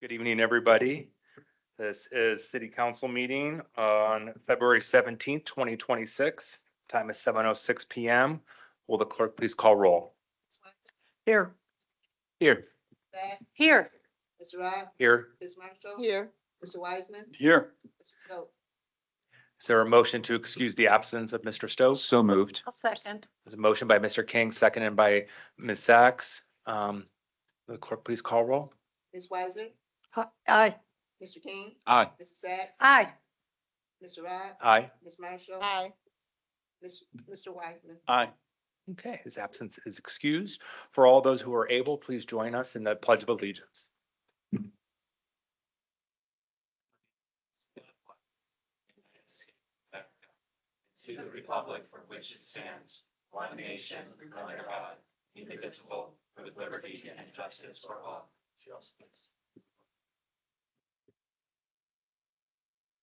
Good evening, everybody. This is City Council meeting on February 17th, 2026. Time is 7:06 PM. Will the clerk please call roll? Here. Here. Here. Mr. Rock, Here. Ms. Marshall. Here. Mr. Wiseman, Here. Mr. Stokes. Is there a motion to excuse the absence of Mr. Stokes? So moved. I'll second. There's a motion by Mr. King, seconded by Ms. Sachs. Will the clerk please call roll? Ms. Weiser, Aye. Mr. King, Aye. Mrs. Sacks, Aye. Mr. Rock, Aye. Ms. Marshall. Aye. Mr. Wiseman. Aye. Okay, his absence is excused. For all those who are able, please join us in the Pledge of Allegiance. To the republic for which it stands, one nation, under God, indivisible, with liberty and justice for all.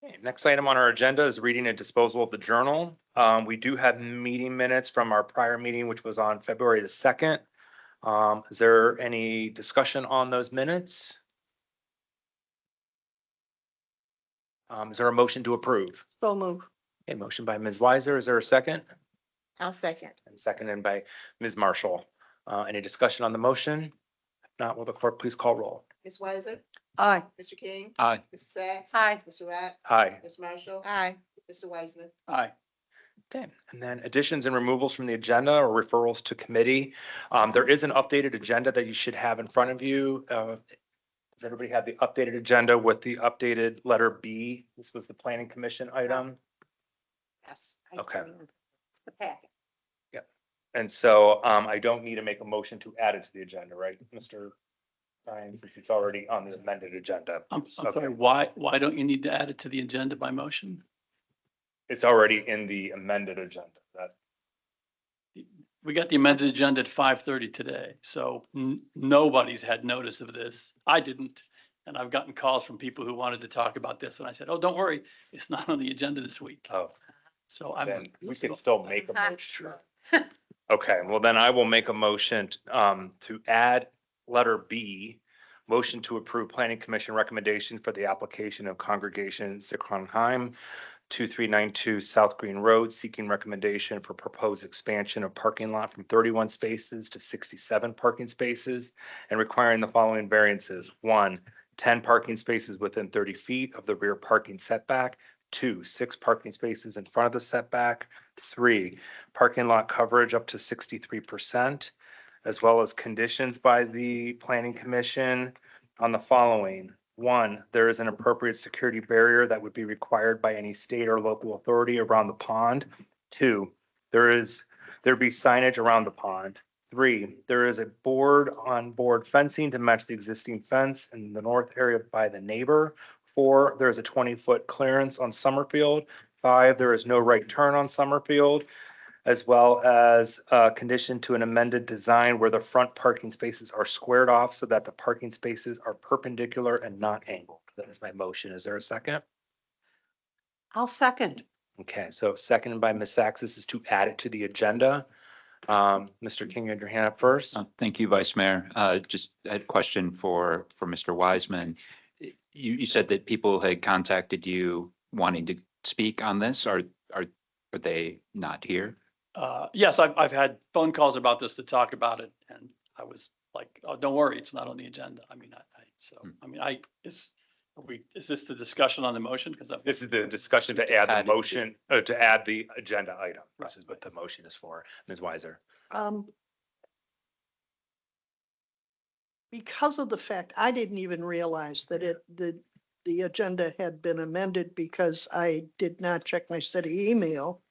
Okay, next item on our agenda is reading and disposal of the journal. We do have meeting minutes from our prior meeting, which was on February the 2nd. Is there any discussion on those minutes? Is there a motion to approve? So move. A motion by Ms. Weiser. Is there a second? I'll second. And seconded by Ms. Marshall. Any discussion on the motion? If not, will the clerk please call roll? Ms. Weiser, Aye. Mr. King, Aye. Mrs. Sacks. Aye. Mr. Rock, Aye. Ms. Marshall. Aye. Mr. Wiseman. Aye. Okay, and then additions and removals from the agenda or referrals to committee. There is an updated agenda that you should have in front of you. Does everybody have the updated agenda with the updated letter B? This was the planning commission item. Yes. Okay. It's the packet. And so I don't need to make a motion to add it to the agenda, right, Mr. Ryan, since it's already on the amended agenda. I'm Okay. sorry, why don't you need to add it to the agenda by motion? It's already in the amended agenda. That, We got the amended agenda at 5:30 today, so nobody's had notice of this. I didn't. And I've gotten calls from people who wanted to talk about this, and I said, oh, don't worry, it's not on the agenda this week. oh, So I'm. then we can still make a motion. Okay, well, then I will make a motion to add letter B, motion to approve planning commission recommendation for the application of Congregation Zichronheim, 2392 South Green Road, seeking recommendation for proposed expansion of parking lot from 31 spaces to 67 parking spaces and requiring the following variances. 1, 10 parking spaces within 30 feet of the rear parking setback. 2, 6 parking spaces in front of the setback. 3, parking lot coverage up to 63%, as well as conditions by the planning commission on the following. 1, there is an appropriate security barrier that would be required by any state or local authority around the pond. 2, there be signage around the pond. 3, there is a on-board fencing to match the existing fence in the north area by the neighbor. 4, there is a 20-foot clearance on Summerfield. 5, there is no right turn on Summerfield, as well as a condition to an amended design where the front parking spaces are squared off so that the parking spaces are perpendicular and not angled. That is my motion. Is there a second? I'll second. Okay, so seconded by Ms. Sachs. This is to add it to the agenda. Mr. King, you had your hand up first. Thank you, Vice Mayor. Just had a question for Mr. Wiseman. You said that people had contacted you wanting to speak on this. Are they not here? Yes, I've had phone calls about this to talk about it, and I was like, oh, don't worry, it's not on the agenda. I mean, is this the discussion on the motion? Because This is the discussion to add Add the it. motion, to add the agenda item. This Right. is what the motion is for. Ms. Weiser. Because of the fact, I didn't even realize that the agenda had been amended because I did not check my city email.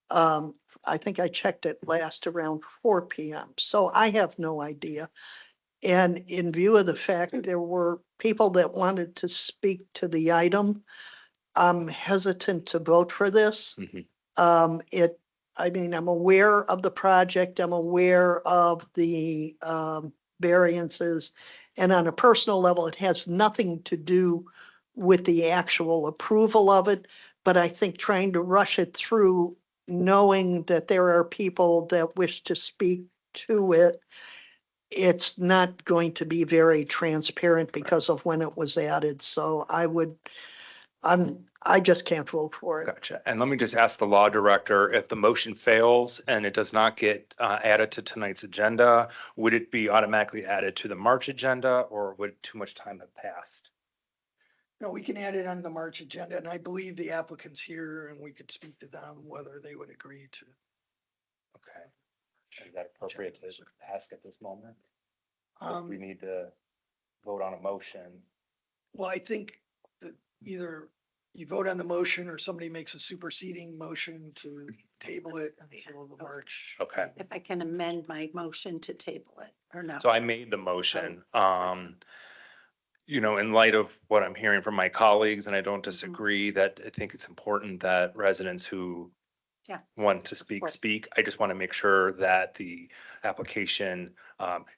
I think I checked it last around 4 PM, so I have no idea. And in view of the fact there were people that wanted to speak to the item, I'm hesitant to vote for this. Mhm. I'm aware of the project, I'm aware of the variances. And on a personal level, it has nothing to do with the actual approval of it. But I think trying to rush it through, knowing that there are people that wish to speak to it, it's not going to be very transparent because of when it was added. So I just can't vote for it. Gotcha. And let me just ask the law director, if the motion fails and it does not get added to tonight's agenda, would it be automatically added to the March agenda or would too much time have passed? No, we can add it on the March agenda, and I believe the applicant's here and we could speak to them whether they would agree to. Okay. Is that appropriate to ask at this moment? We Um, need to vote on a motion. well, I think that either you vote on the motion or somebody makes a superseding motion to table it until the March. Okay. If I can amend my motion to table it or no. So I made the motion. You know, in light of what I'm hearing from my colleagues, and I don't disagree that I think it's important that residents who Yeah. want to speak, course. speak. I just want to make sure that the application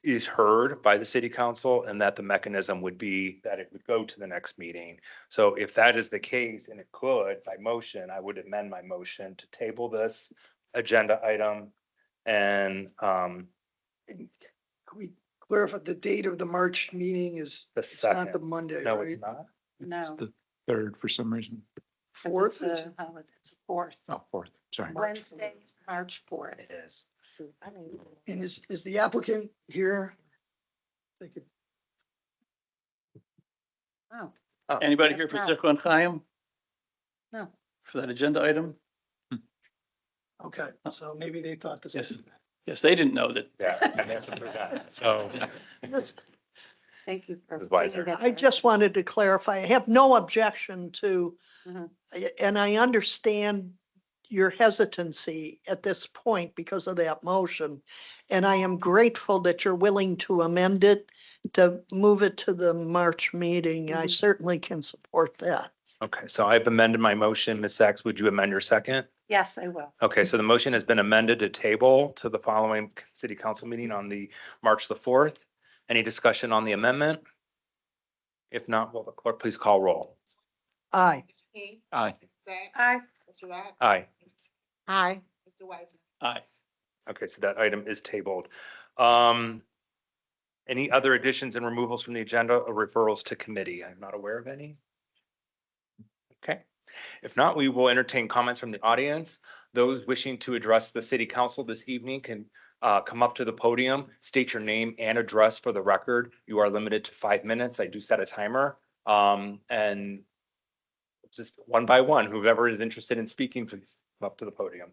is heard by the city council and that the mechanism would be that it would go to the next meeting. So if that is the case, and it could by motion, I would amend my motion to table this agenda item. And Can we clarify the date of the March meeting is, The it's not the second. Monday, no, right? it's not. It's No. the third for some reason. 'cause Fourth? it's a holiday. It's fourth. Oh, fourth, sorry. Wednesday, March fourth. It is. And is the applicant here? They could, Oh, Anybody Yes, here for no. Zircon Chaim no. for that agenda item? okay, so maybe they thought this. Yes. Yes, they didn't know that. Yeah. and that's what we got. So. Thank you for. Ms. Weiser. bringing that I back. just wanted to clarify, I have no objection to, Mhm. and I understand your hesitancy at this point because of that motion. And I am grateful that you're willing to amend it to move it to the March meeting. I Mhm. certainly can support that. Okay, so I've amended my motion. Ms. Sachs, would you amend your second? Yes, I will. Okay, so the motion has been amended to table to the following city council meeting on the March the 4th. Any discussion on the amendment? If not, will the clerk please call roll? Aye. Mr. King, Aye. Mr. Sachs, Aye. Mr. Rock, Aye. Aye. Mr. Wiseman. Aye. Okay, so that item is tabled. Any other additions and removals from the agenda or referrals to committee? I'm not aware of any. Okay, if not, we will entertain comments from the audience. Those wishing to address the city council this evening can come up to the podium, state your name and address for the record. You are limited to 5 minutes. I do set a timer. And just one by one, whoever is interested in speaking, please come up to the podium.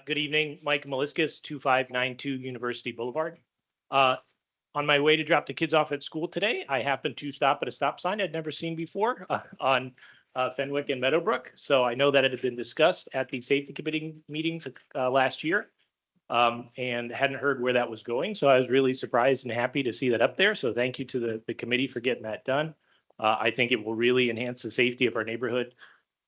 Good evening, Mike Meliscus, 2592 University Boulevard. On my way to drop the kids off at school today, I happened to stop at a stop sign I'd never seen before on Fenwick and Meadowbrook. So I know that it had been discussed at the safety committee meetings last year and hadn't heard where that was going. So I was really surprised and happy to see that up there. So thank you to the committee for getting that done. I think it will really enhance the safety of our neighborhood.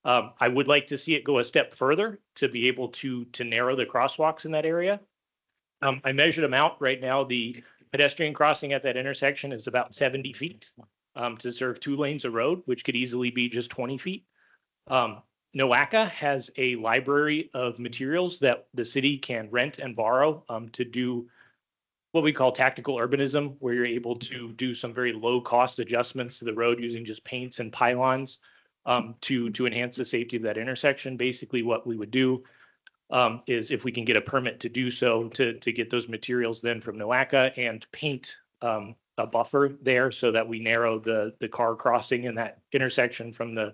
I would like to see it go a step further to be able to narrow the crosswalks in that area. I measured them out right now. The pedestrian crossing at that intersection is about 70 feet to serve 2 lanes of road, which could easily be just 20 feet. NOACA has a library of materials that the city can rent and borrow to do what we call tactical urbanism, where you're able to do some very low cost adjustments to the road using just paints and pylons to enhance the safety of that intersection. Basically, what we would do is if we can get a permit to do so, to get those materials then from NOACA and paint a buffer there so that we narrow the car crossing in that intersection from the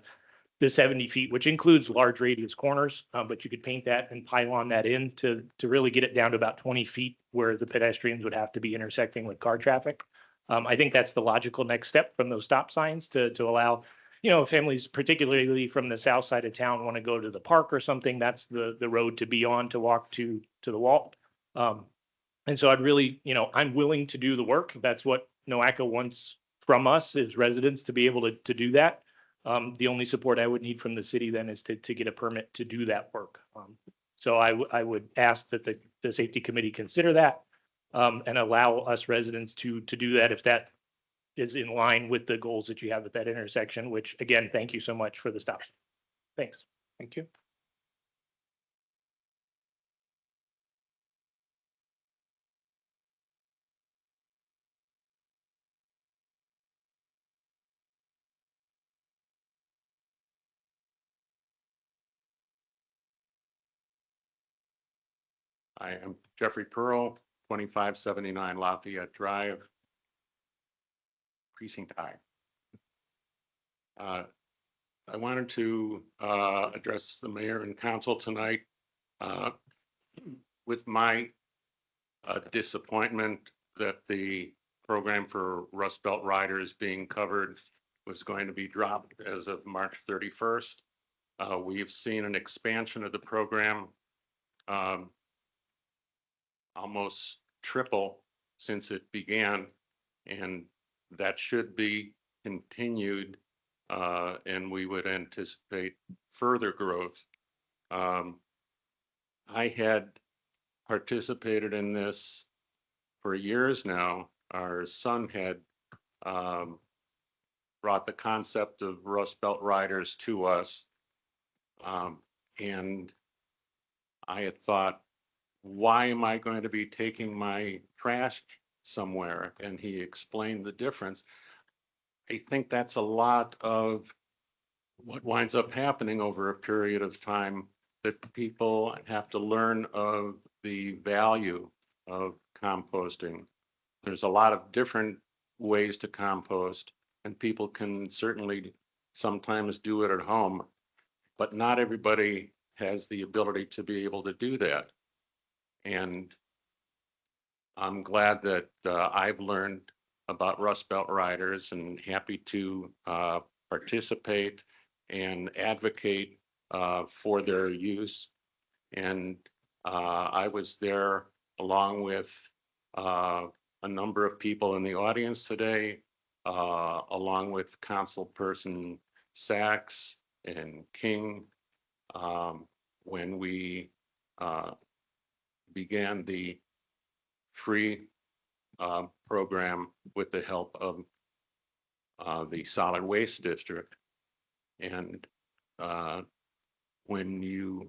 70 feet, which includes large radius corners, but you could paint that and pylon that in to really get it down to about 20 feet where the pedestrians would have to be intersecting with car traffic. I think that's the logical next step from those stop signs to allow, you know, families, particularly from the south side of town, want to go to the park or something. That's the road to be on to walk to the wall. And so I'd really, you know, I'm willing to do the work. That's what NOACA wants from us as residents to be able to do that. The only support I would need from the city then is to get a permit to do that work. So I would ask that the safety committee consider that and allow us residents to do that if that is in line with the goals that you have at that intersection, which again, thank you so much for the stop. Thanks. Thank you. I am Jeffrey Pearl, 2579 Lafayette Drive, Precinct I. I wanted to address the mayor and council tonight with my disappointment that the program for Rust Belt riders being covered was going to be dropped as of March 31st. We've seen an expansion of the program almost triple since it began, and that should be continued, and we would anticipate further growth. I had participated in this for years now. Our son had brought the concept of Rust Belt riders to us, and I had thought, why am I going to be taking my trash somewhere? And he explained the difference. I think that's a lot of what winds up happening over a period of time, that people have to learn of the value of composting. There's a lot of different ways to compost, and people can certainly sometimes do it at home, but not everybody has the ability to be able to do that. And I'm glad that I've learned about Rust Belt riders and happy to participate and advocate for their use. And I was there along with a number of people in the audience today, along with Councilperson Sachs and King, when we began the free program with the help of the Solid Waste District. And when you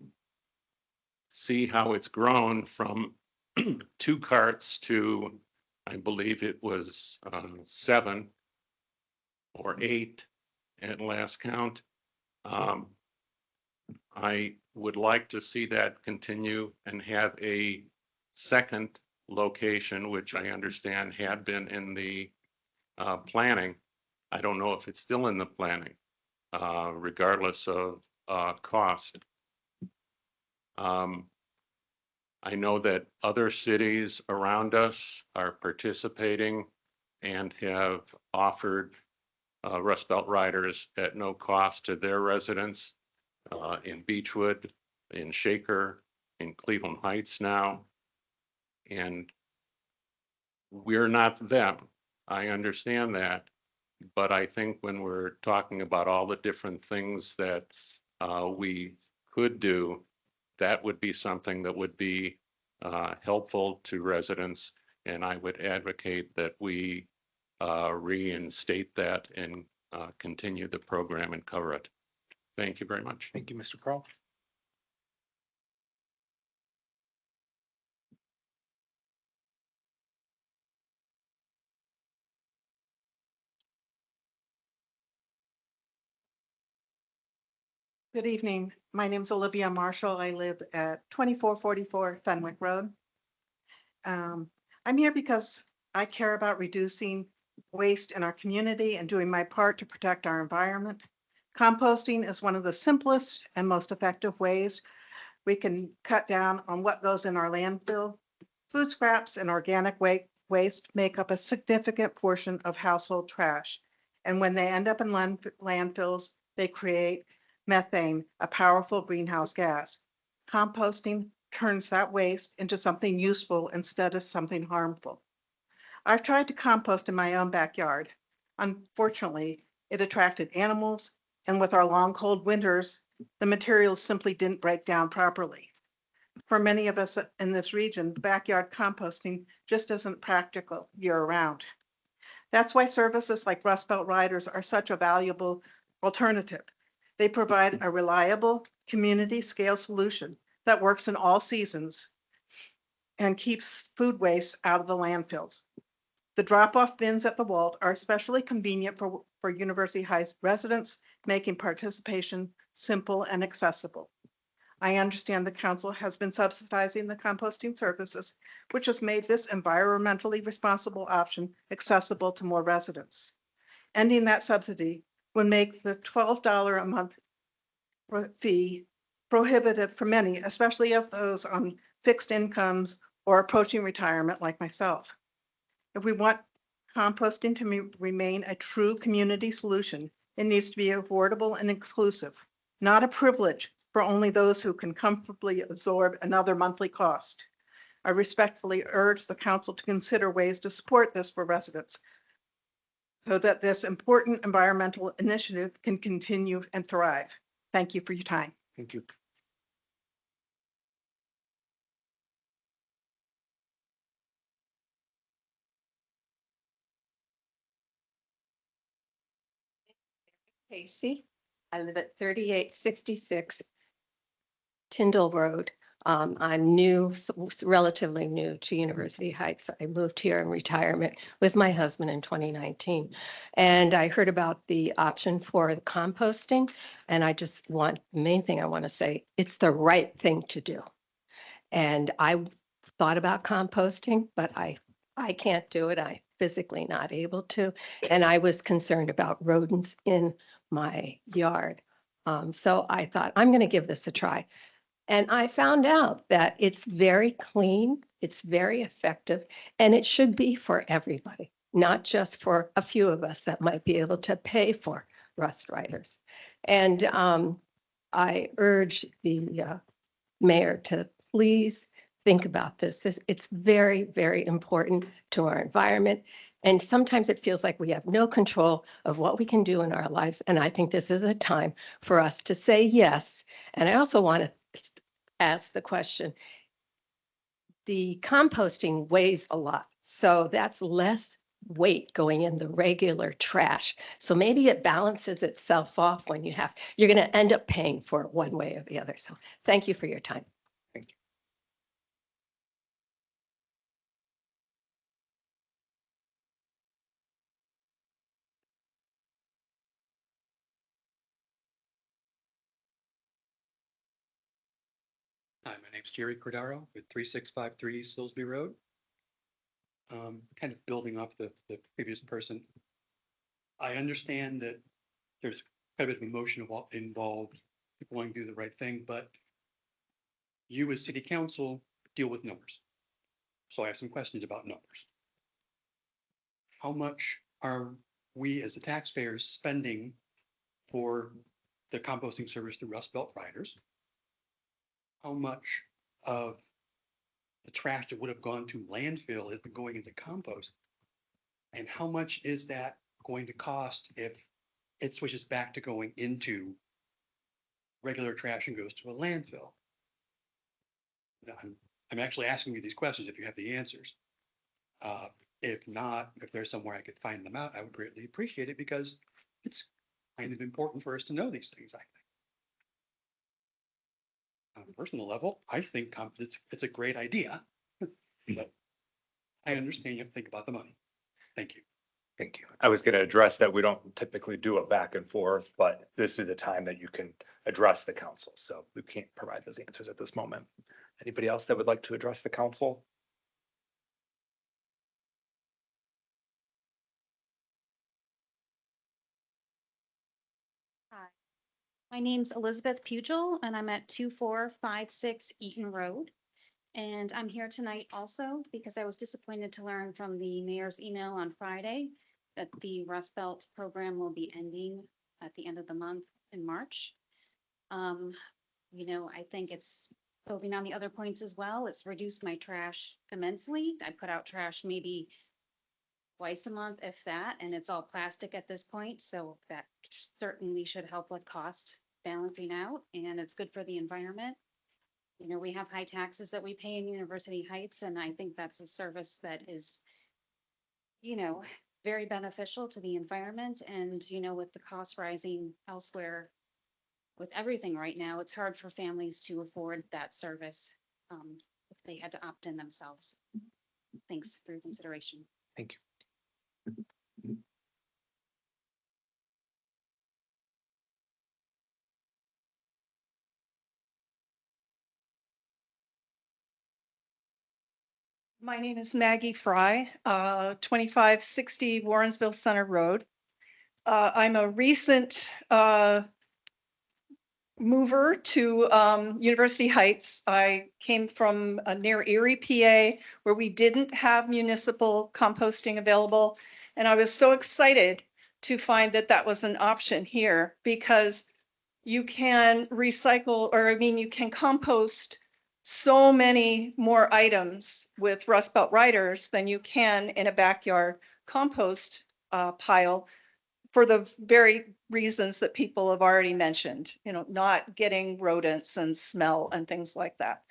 see how it's grown from 2 carts to, I believe it was 7 or 8 at last count, I would like to see that continue and have a second location, which I understand had been in the planning. I don't know if it's still in the planning, regardless of cost. I know that other cities around us are participating and have offered Rust Belt riders at no cost to their residents, in Beechwood, in Shaker, in Cleveland Heights now. And we're not them. I understand that. But I think when we're talking about all the different things that we could do, that would be something that would be helpful to residents. And I would advocate that we reinstate that and continue the program and cover it. Thank you very much. Thank you, Mr. Pearl. Good evening. My name is Olivia Marshall. I live at 2444 Fenwick Road. I'm here because I care about reducing waste in our community and doing my part to protect our environment. Composting is one of the simplest and most effective ways we can cut down on what goes in our landfill. Food scraps and organic waste make up a significant portion of household trash. And when they end up in landfills, they create methane, a powerful greenhouse gas. Composting turns that waste into something useful instead of something harmful. I've tried to compost in my own backyard. Unfortunately, it attracted animals, and with our long cold winters, the materials simply didn't break down properly. For many of us in this region, backyard composting just isn't practical year-round. That's why services like Rust Belt Riders are such a valuable alternative. They provide a reliable, community-scale solution that works in all seasons and keeps food waste out of the landfills. The drop-off bins at the Walt are especially convenient for University Heights residents, making participation simple and accessible. I understand the council has been subsidizing the composting services, which has made this environmentally responsible option accessible to more residents. Ending that subsidy would make the $12 a month fee prohibitive for many, especially of those on fixed incomes or approaching retirement like myself. If we want composting to remain a true community solution, it needs to be affordable and inclusive, not a privilege for only those who can comfortably absorb another monthly cost. I respectfully urge the council to consider ways to support this for residents so that this important environmental initiative can continue and thrive. Thank you for your time. Thank you. Casey. I live at 3866 Tyndall Road. I'm new, relatively new to University Heights. I moved here in retirement with my husband in 2019. And I heard about the option for the composting. And the main thing I want to say, it's the right thing to do. And I thought about composting, but I can't do it. I'm physically not able to. And I was concerned about rodents in my yard. So I thought, I'm going to give this a try. And I found out that it's very clean, it's very effective, and it should be for everybody, not just for a few of us that might be able to pay for Rust Riders. And I urge the mayor to please think about this. It's very, very important to our environment. And sometimes it feels like we have no control of what we can do in our lives. And I think this is a time for us to say yes. And I also want to ask the question, the composting weighs a lot. So that's less weight going in the regular trash. So maybe it balances itself off when you're going to end up paying for it one way or the other. So thank you for your time. Thank you. Hi, my name's Jerry Cordaro with 3653 Silsby Road. Kind of building off the previous person. I understand that there's quite a bit of emotion involved, people wanting to do the right thing, but you as city council deal with numbers. So I have some questions about numbers. How much are we as the taxpayers spending for the composting service through Rust Belt Riders? How much of the trash that would have gone to landfill has been going into compost? And how much is that going to cost if it switches back to going into regular trash and goes to a landfill? I'm actually asking you these questions if you have the answers. If not, if there's somewhere I could find them out, I would greatly appreciate it because it's kind of important for us to know these things, I think. On a personal level, I think it's a great idea, but I understand you have to think about the money. Thank you. Thank you. I was going to address that we don't typically do a back and forth, but this is the time that you can address the council. So we can't provide those answers at this moment. Anybody else that would like to address the council? Hi, my name's Elizabeth Pugel and I'm at 2456 Eaton Road. And I'm here tonight also because I was disappointed to learn from the mayor's email on Friday that the Rust Belt program will be ending at the end of the month in March. I think it's building on the other points as well. It's reduced my trash immensely. I put out trash maybe twice a month, if that, and it's all plastic at this point. So that certainly should help with cost balancing out, and it's good for the environment. We have high taxes that we pay in University Heights, and I think that's a service that is, very beneficial to the environment and, you know, with the cost rising elsewhere, with everything right now, it's hard for families to afford that service if they had to opt in themselves. Thanks for your consideration. Thank you. My name is Maggie Fry, 2560 Warrensville Center Road. I'm a recent mover to University Heights. I came from near Erie, PA, where we didn't have municipal composting available. And I was so excited to find that that was an option here because you can recycle, or I mean, you can compost so many more items with Rust Belt Riders than you can in a backyard compost pile for the very reasons that people have already mentioned, you know, not getting rodents and smell and things like that.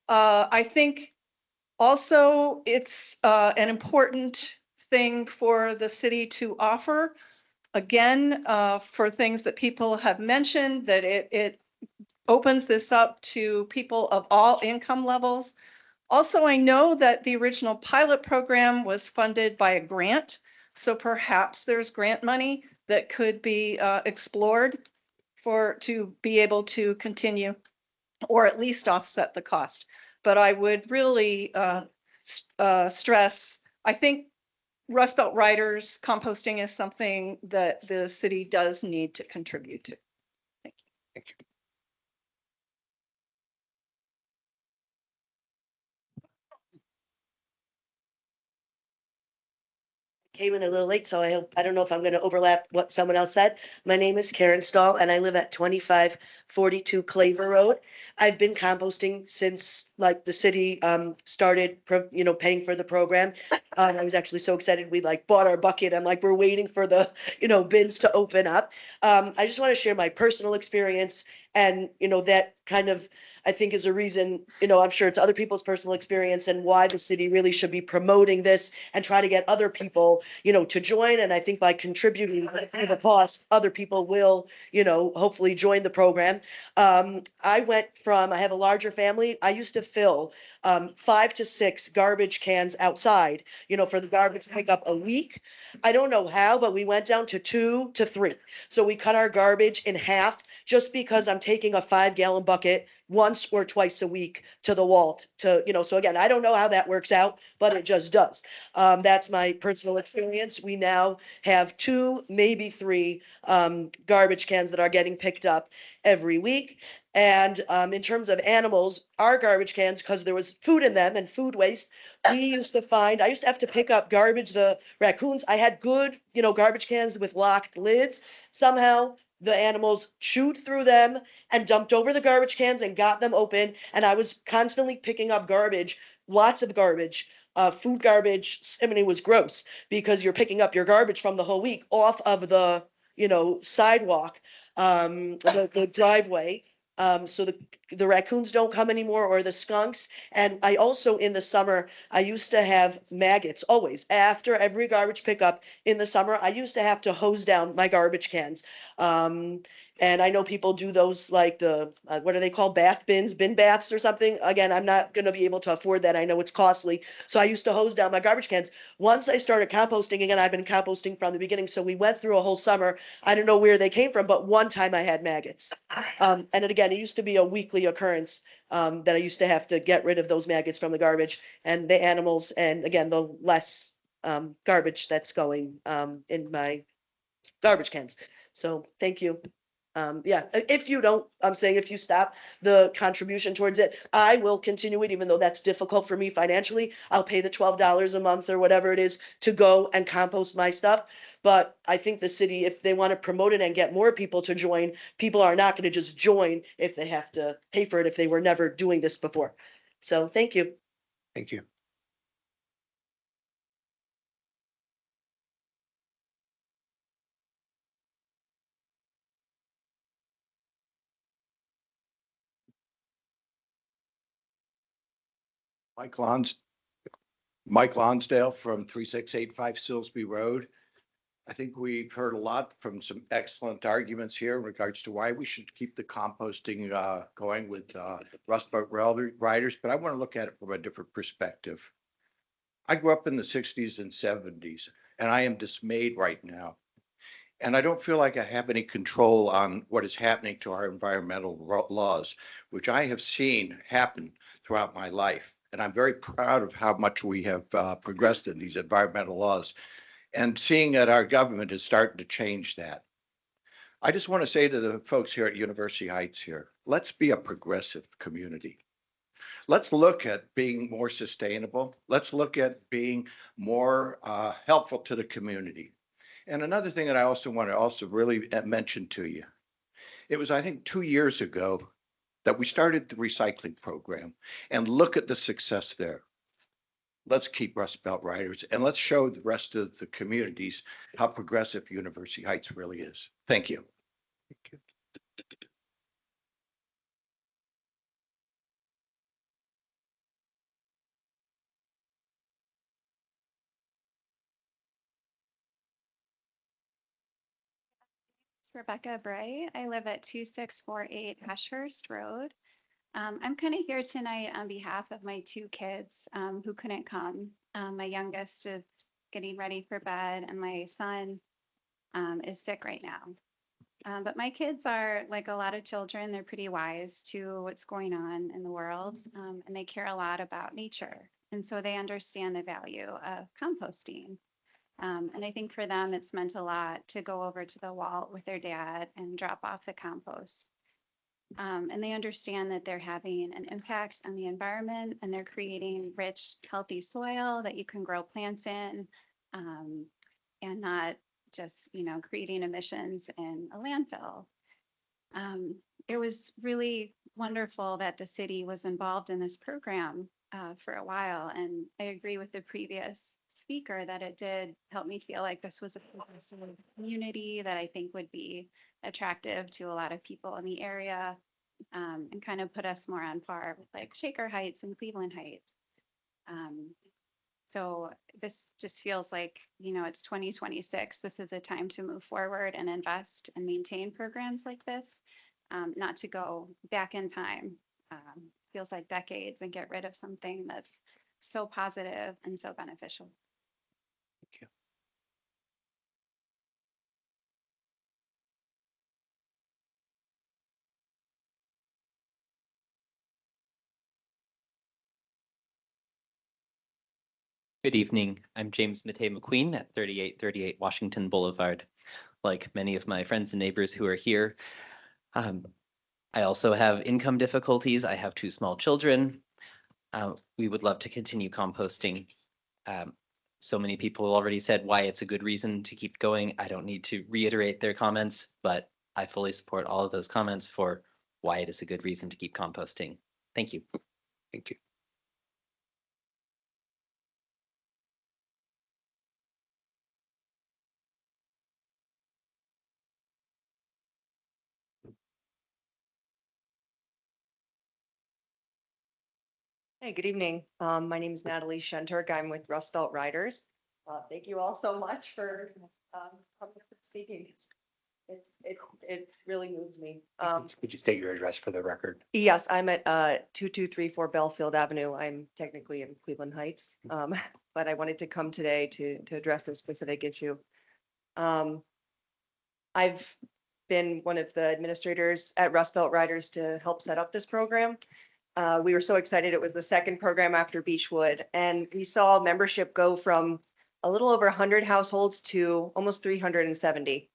I think also it's an important thing for the city to offer. Again, for things that people have mentioned, that it opens this up to people of all income levels. Also, I know that the original pilot program was funded by a grant, so perhaps there's grant money that could be explored to be able to continue or at least offset the cost. But I would really stress, I think Rust Belt Riders composting is something that the city does need to contribute to. Thank you. Thank you. Came in a little late, so I don't know if I'm going to overlap what someone else said. My name is Karen Stahl and I live at 2542 Claver Road. I've been composting since like the city started, paying for the program. I was actually so excited. We like bought our bucket. I'm like, we're waiting for the, bins to open up. I just want to share my personal experience and, that kind of, I think is a reason, I'm sure it's other people's personal experience and why the city really should be promoting this and try to get other people, to join. And I think by contributing to the cost, other people will, hopefully join the program. I have a larger family. I used to fill 5 to 6 garbage cans outside, for the garbage pickup a week. I don't know how, but we went down to 2 to 3. So we cut our garbage in half just because I'm taking a 5-gallon bucket once or twice a week to the wall so again, I don't know how that works out, but it just does. That's my personal experience. We now have 2, maybe 3 garbage cans that are getting picked up every week. And in terms of animals, our garbage cans, because there was food in them and food waste, I used to have to pick up garbage, the raccoons. I had good, garbage cans with locked lids. Somehow the animals chewed through them and dumped over the garbage cans and got them open. And I was constantly picking up garbage, lots of garbage, food garbage. I mean, it was gross because you're picking up your garbage from the whole week off of the, sidewalk, the driveway. So the raccoons don't come anymore or the skunks. And I also, in the summer, I used to have maggots always. After every garbage pickup in the summer, I used to have to hose down my garbage cans. And I know people do those like the, what are they called? Bath bins, bin baths or something. Again, I'm not going to be able to afford that. I know it's costly. So I used to hose down my garbage cans. Once I started composting again, I've been composting from the beginning. So we went through a whole summer. I don't know where they came from, but one time I had maggots. And again, it used to be a weekly occurrence that I used to have to get rid of those maggots from the garbage and the animals. And again, the less garbage that's going in my garbage cans. So thank you. If you don't, I'm saying if you stop the contribution towards it, I will continue it, even though that's difficult for me financially. I'll pay the $12 a month or whatever it is to go and compost my stuff. But I think the city, if they want to promote it and get more people to join, people are not going to just join if they have to pay for it if they were never doing this before. So thank you. Thank you. Mike Lonsdale from 3685 Silsby Road. I think we've heard a lot from some excellent arguments here in regards to why we should keep the composting going with Rust Belt Riders, but I want to look at it from a different perspective. I grew up in the 60s and 70s, and I am dismayed right now. And I don't feel like I have any control on what is happening to our environmental laws, which I have seen happen throughout my life. And I'm very proud of how much we have progressed in these environmental laws. And seeing that our government is starting to change that. I just want to say to the folks here at University Heights here, let's be a progressive community. Let's look at being more sustainable. Let's look at being more helpful to the community. And another thing that I also want to really mention to you, it was, I think, 2 years ago that we started the recycling program, and look at the success there. Let's keep Rust Belt Riders, and let's show the rest of the communities how progressive University Heights really is. Thank you. Rebecca Bray. I live at 2648 Ashurst Road. I'm kind of here tonight on behalf of my two kids who couldn't come. My youngest is getting ready for bed, and my son is sick right now. But my kids are like a lot of children. They're pretty wise to what's going on in the world, and they care a lot about nature. And so they understand the value of composting. And I think for them, it's meant a lot to go over to the Walt with their dad and drop off the compost. And they understand that they're having an impact on the environment, and they're creating rich, healthy soil that you can grow plants in, and not just, creating emissions in a landfill. It was really wonderful that the city was involved in this program for a while. And I agree with the previous speaker that it did help me feel like this was a progressive community that I think would be attractive to a lot of people in the area, and kind of put us more on par with like Shaker Heights and Cleveland Heights. So this just feels like, it's 2026. This is a time to move forward and invest and maintain programs like this, not to go back in time. Feels like decades, and get rid of something that's so positive and so beneficial. Thank you. Good evening. I'm James Matei McQueen at 3838 Washington Boulevard. Like many of my friends and neighbors who are here, I also have income difficulties. I have 2 small children. We would love to continue composting. So many people already said why it's a good reason to keep going. I don't need to reiterate their comments, but I fully support all of those comments for why it is a good reason to keep composting. Thank you. Thank you. Hey, good evening. My name is Natalie Shenturk. I'm with Rust Belt Riders. Thank you all so much for speaking. It really moves me. Could you state your address for the record? Yes, I'm at 2234 Belfield Avenue. I'm technically in Cleveland Heights, but I wanted to come today to address this specific issue. I've been one of the administrators at Rust Belt Riders to help set up this program. We were so excited. It was the second program after Beechwood, and we saw membership go from a little over 100 households to almost 370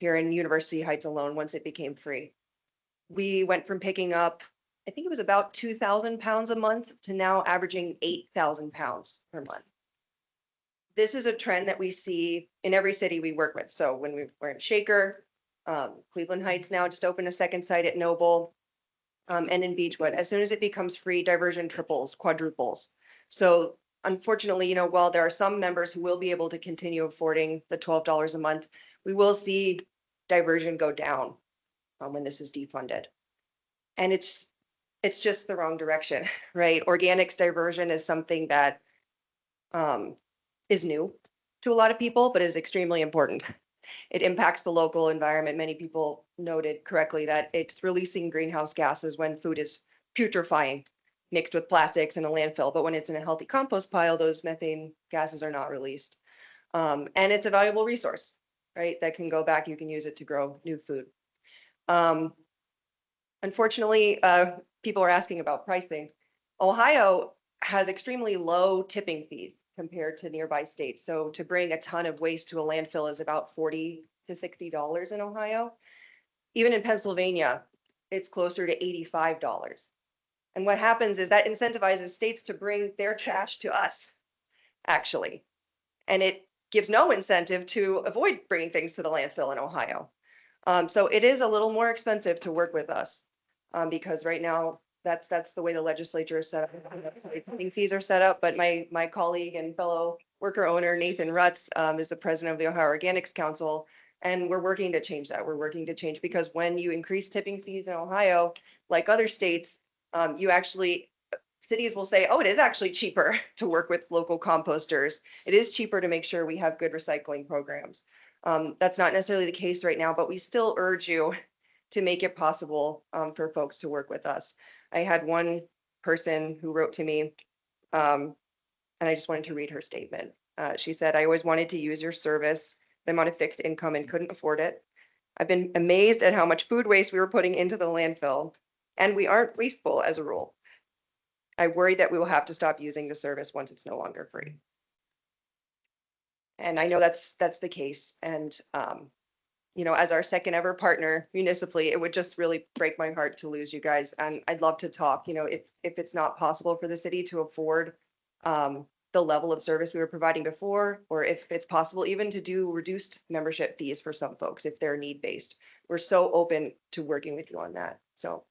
here in University Heights alone once it became free. We went from picking up, I think it was about 2,000 pounds a month, to now averaging 8,000 pounds per month. This is a trend that we see in every city we work with. So when we were in Shaker, Cleveland Heights now just opened a second site at Noble. And in Beechwood, as soon as it becomes free, diversion triples, quadruples. So unfortunately, while there are some members who will be able to continue affording the $12 a month, we will see diversion go down when this is defunded. And it's just the wrong direction, right? Organics diversion is something that is new to a lot of people, but is extremely important. It impacts the local environment. Many people noted correctly that it's releasing greenhouse gases when food is putrefying, mixed with plastics in a landfill. But when it's in a healthy compost pile, those methane gases are not released. And it's a valuable resource, right? That can go back. You can use it to grow new food. Unfortunately, people are asking about pricing. Ohio has extremely low tipping fees compared to nearby states. So to bring a ton of waste to a landfill is about $40 to $60 in Ohio. Even in Pennsylvania, it's closer to $85. And what happens is that incentivizes states to bring their trash to us, actually. And it gives no incentive to avoid bringing things to the landfill in Ohio. So it is a little more expensive to work with us because right now that's the way the legislature is set up. That's the way tipping fees are set up. But my colleague and fellow worker owner Nathan Rutz is the president of the Ohio Organics Council, and we're working to change that. We're working to change because when you increase tipping fees in Ohio, like other states, you actually cities will say, oh, it is actually cheaper to work with local composters. It is cheaper to make sure we have good recycling programs. That's not necessarily the case right now, but we still urge you to make it possible for folks to work with us. I had one person who wrote to me, and I just wanted to read her statement. She said, I always wanted to use your service, but I'm on a fixed income and couldn't afford it. I've been amazed at how much food waste we were putting into the landfill, and we aren't wasteful as a rule. I worry that we will have to stop using the service once it's no longer free. And I know that's the case. And, you know, as our second ever partner municipally, it would just really break my heart to lose you guys. And I'd love to talk, you know, if it's not possible for the city to afford the level of service we were providing before, or if it's possible even to do reduced membership fees for some folks if they're need-based. We're so open to working with you on that. So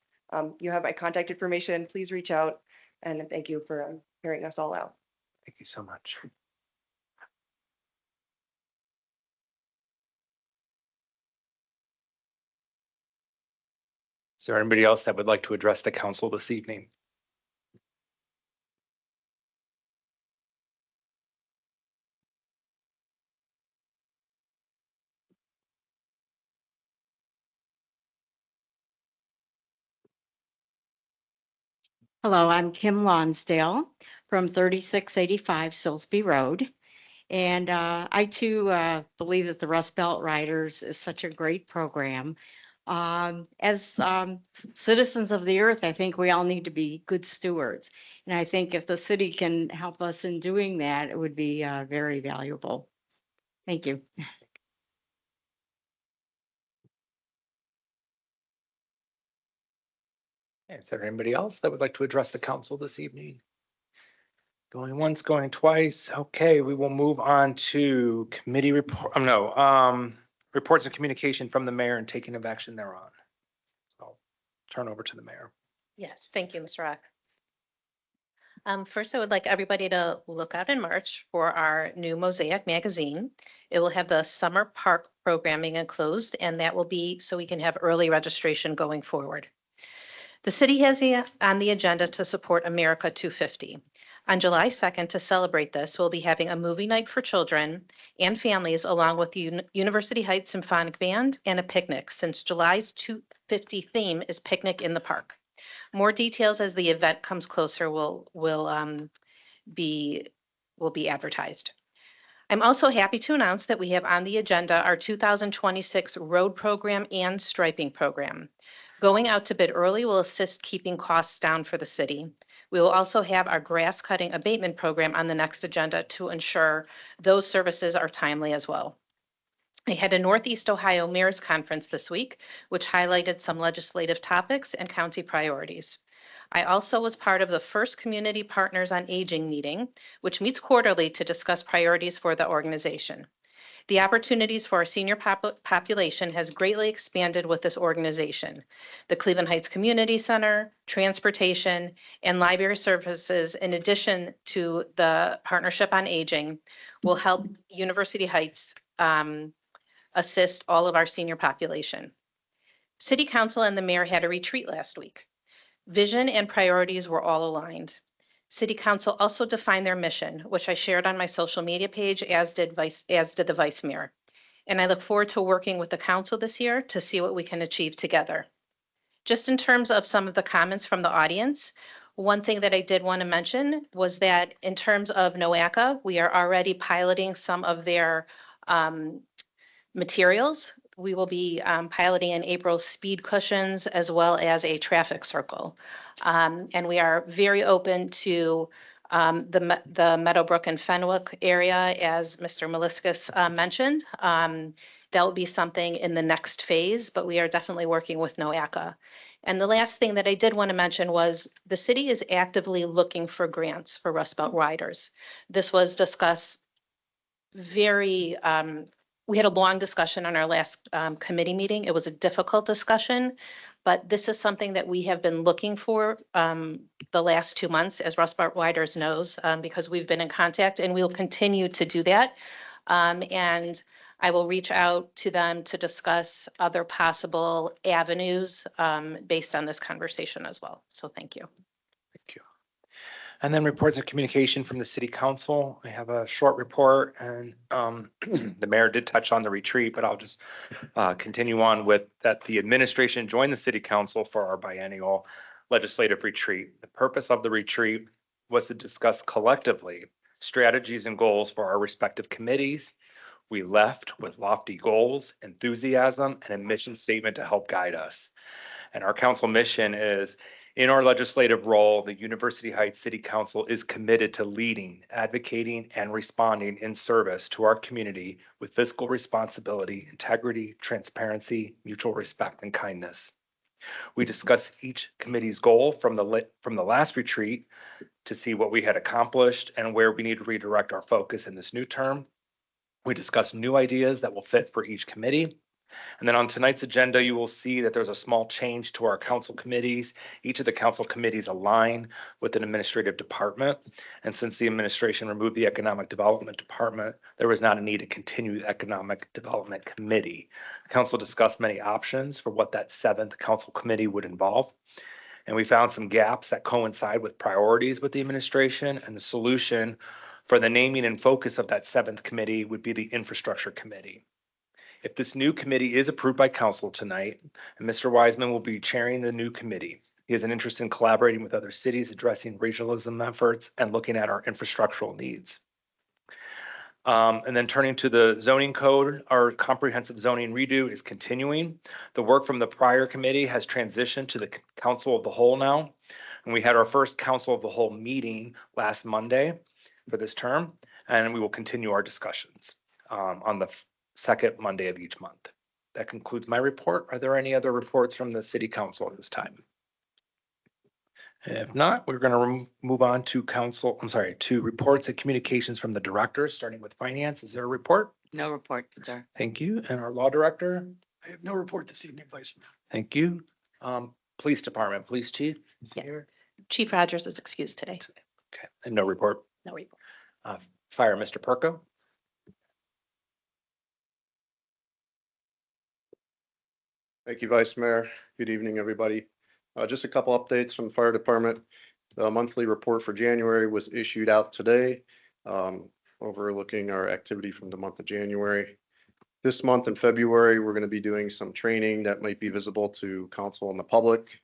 you have my contact information. Please reach out. And thank you for hearing us all out. Thank you so much. Is there anybody else that would like to address the council this evening? Hello, I'm Kim Lonsdale from 3685 Silsby Road. And I too believe that the Rust Belt Riders is such a great program. As citizens of the earth, I think we all need to be good stewards. And I think if the city can help us in doing that, it would be very valuable. Thank you. Is there anybody else that would like to address the council this evening? Going once, going twice. Okay, we will move on to committee report. Reports and communication from the mayor and taking of action thereon. So turn over to the mayor. Yes, thank you, Mr. Rock. First, I would like everybody to look out in March for our new Mosaic magazine. It will have the summer park programming enclosed, and that will be so we can have early registration going forward. The city has on the agenda to support America 250. On July 2nd, to celebrate this, we'll be having a movie night for children and families, along with the University Heights Symphonic Band and a picnic, since July's 250 theme is Picnic in the Park. More details as the event comes closer will be advertised. I'm also happy to announce that we have on the agenda our 2026 road program and striping program. Going out to bid early will assist keeping costs down for the city. We will also have our grass cutting abatement program on the next agenda to ensure those services are timely as well. I had a Northeast Ohio Mayor's Conference this week, which highlighted some legislative topics and county priorities. I also was part of the first Community Partners on Aging meeting, which meets quarterly to discuss priorities for the organization. The opportunities for our senior population has greatly expanded with this organization. The Cleveland Heights Community Center, transportation, and library services, in addition to the Partnership on Aging, will help University Heights assist all of our senior population. City Council and the mayor had a retreat last week. Vision and priorities were all aligned. City Council also defined their mission, which I shared on my social media page, as did the Vice Mayor. And I look forward to working with the council this year to see what we can achieve together. Just in terms of some of the comments from the audience, one thing that I did want to mention was that in terms of NOACA, we are already piloting some of their materials. We will be piloting in April speed cushions as well as a traffic circle. And we are very open to the Meadowbrook and Fenwick area, as Mr. Meliscus mentioned. That will be something in the next phase, but we are definitely working with NOACA. And the last thing that I did want to mention was the city is actively looking for grants for Rust Belt riders. This was discussed very, we had a long discussion on our last committee meeting. It was a difficult discussion, but this is something that we have been looking for the last 2 months, as Rust Belt Riders knows, because we've been in contact, and we'll continue to do that. And I will reach out to them to discuss other possible avenues based on this conversation as well. So thank you. Thank you. And then reports of communication from the city council. I have a short report, and the mayor did touch on the retreat, but I'll just continue on with that. The administration joined the city council for our biennial legislative retreat. The purpose of the retreat was to discuss collectively strategies and goals for our respective committees. We left with lofty goals, enthusiasm, and a mission statement to help guide us. And our council mission is, in our legislative role, the University Heights City Council is committed to leading, advocating, and responding in service to our community with fiscal responsibility, integrity, transparency, mutual respect, and kindness. We discussed each committee's goal from the last retreat to see what we had accomplished and where we need to redirect our focus in this new term. We discussed new ideas that will fit for each committee. And then on tonight's agenda, you will see that there's a small change to our council committees. Each of the council committees align with an administrative department. And since the administration removed the economic development department, there was not a need to continue the economic development committee. The council discussed many options for what that 7th council committee would involve. And we found some gaps that coincide with priorities with the administration, and the solution for the naming and focus of that 7th committee would be the infrastructure committee. If this new committee is approved by council tonight, and Mr. Wiseman will be chairing the new committee, he has an interest in collaborating with other cities, addressing regionalism efforts, and looking at our infrastructural needs. And then turning to the zoning code, our comprehensive zoning redo is continuing. The work from the prior committee has transitioned to the council of the whole now. And we had our first council of the whole meeting last Monday for this term, and we will continue our discussions on the second Monday of each month. That concludes my report. Are there any other reports from the city council at this time? If not, we're going to move on to to reports and communications from the directors, starting with finance. Is there a report? No report, sir. Thank you. And our law director? I have no report this evening, Vice Mayor. Thank you. Police department, police chief? Is he Yeah. here? Chief Rogers is excused today. Okay, and no report. No report. Fire, Mr. Perko? Thank you, Vice Mayor. Good evening, everybody. Just a couple updates from the fire department. The monthly report for January was issued out today, overlooking our activity from the month of January. This month in February, we're going to be doing some training that might be visible to council and the public.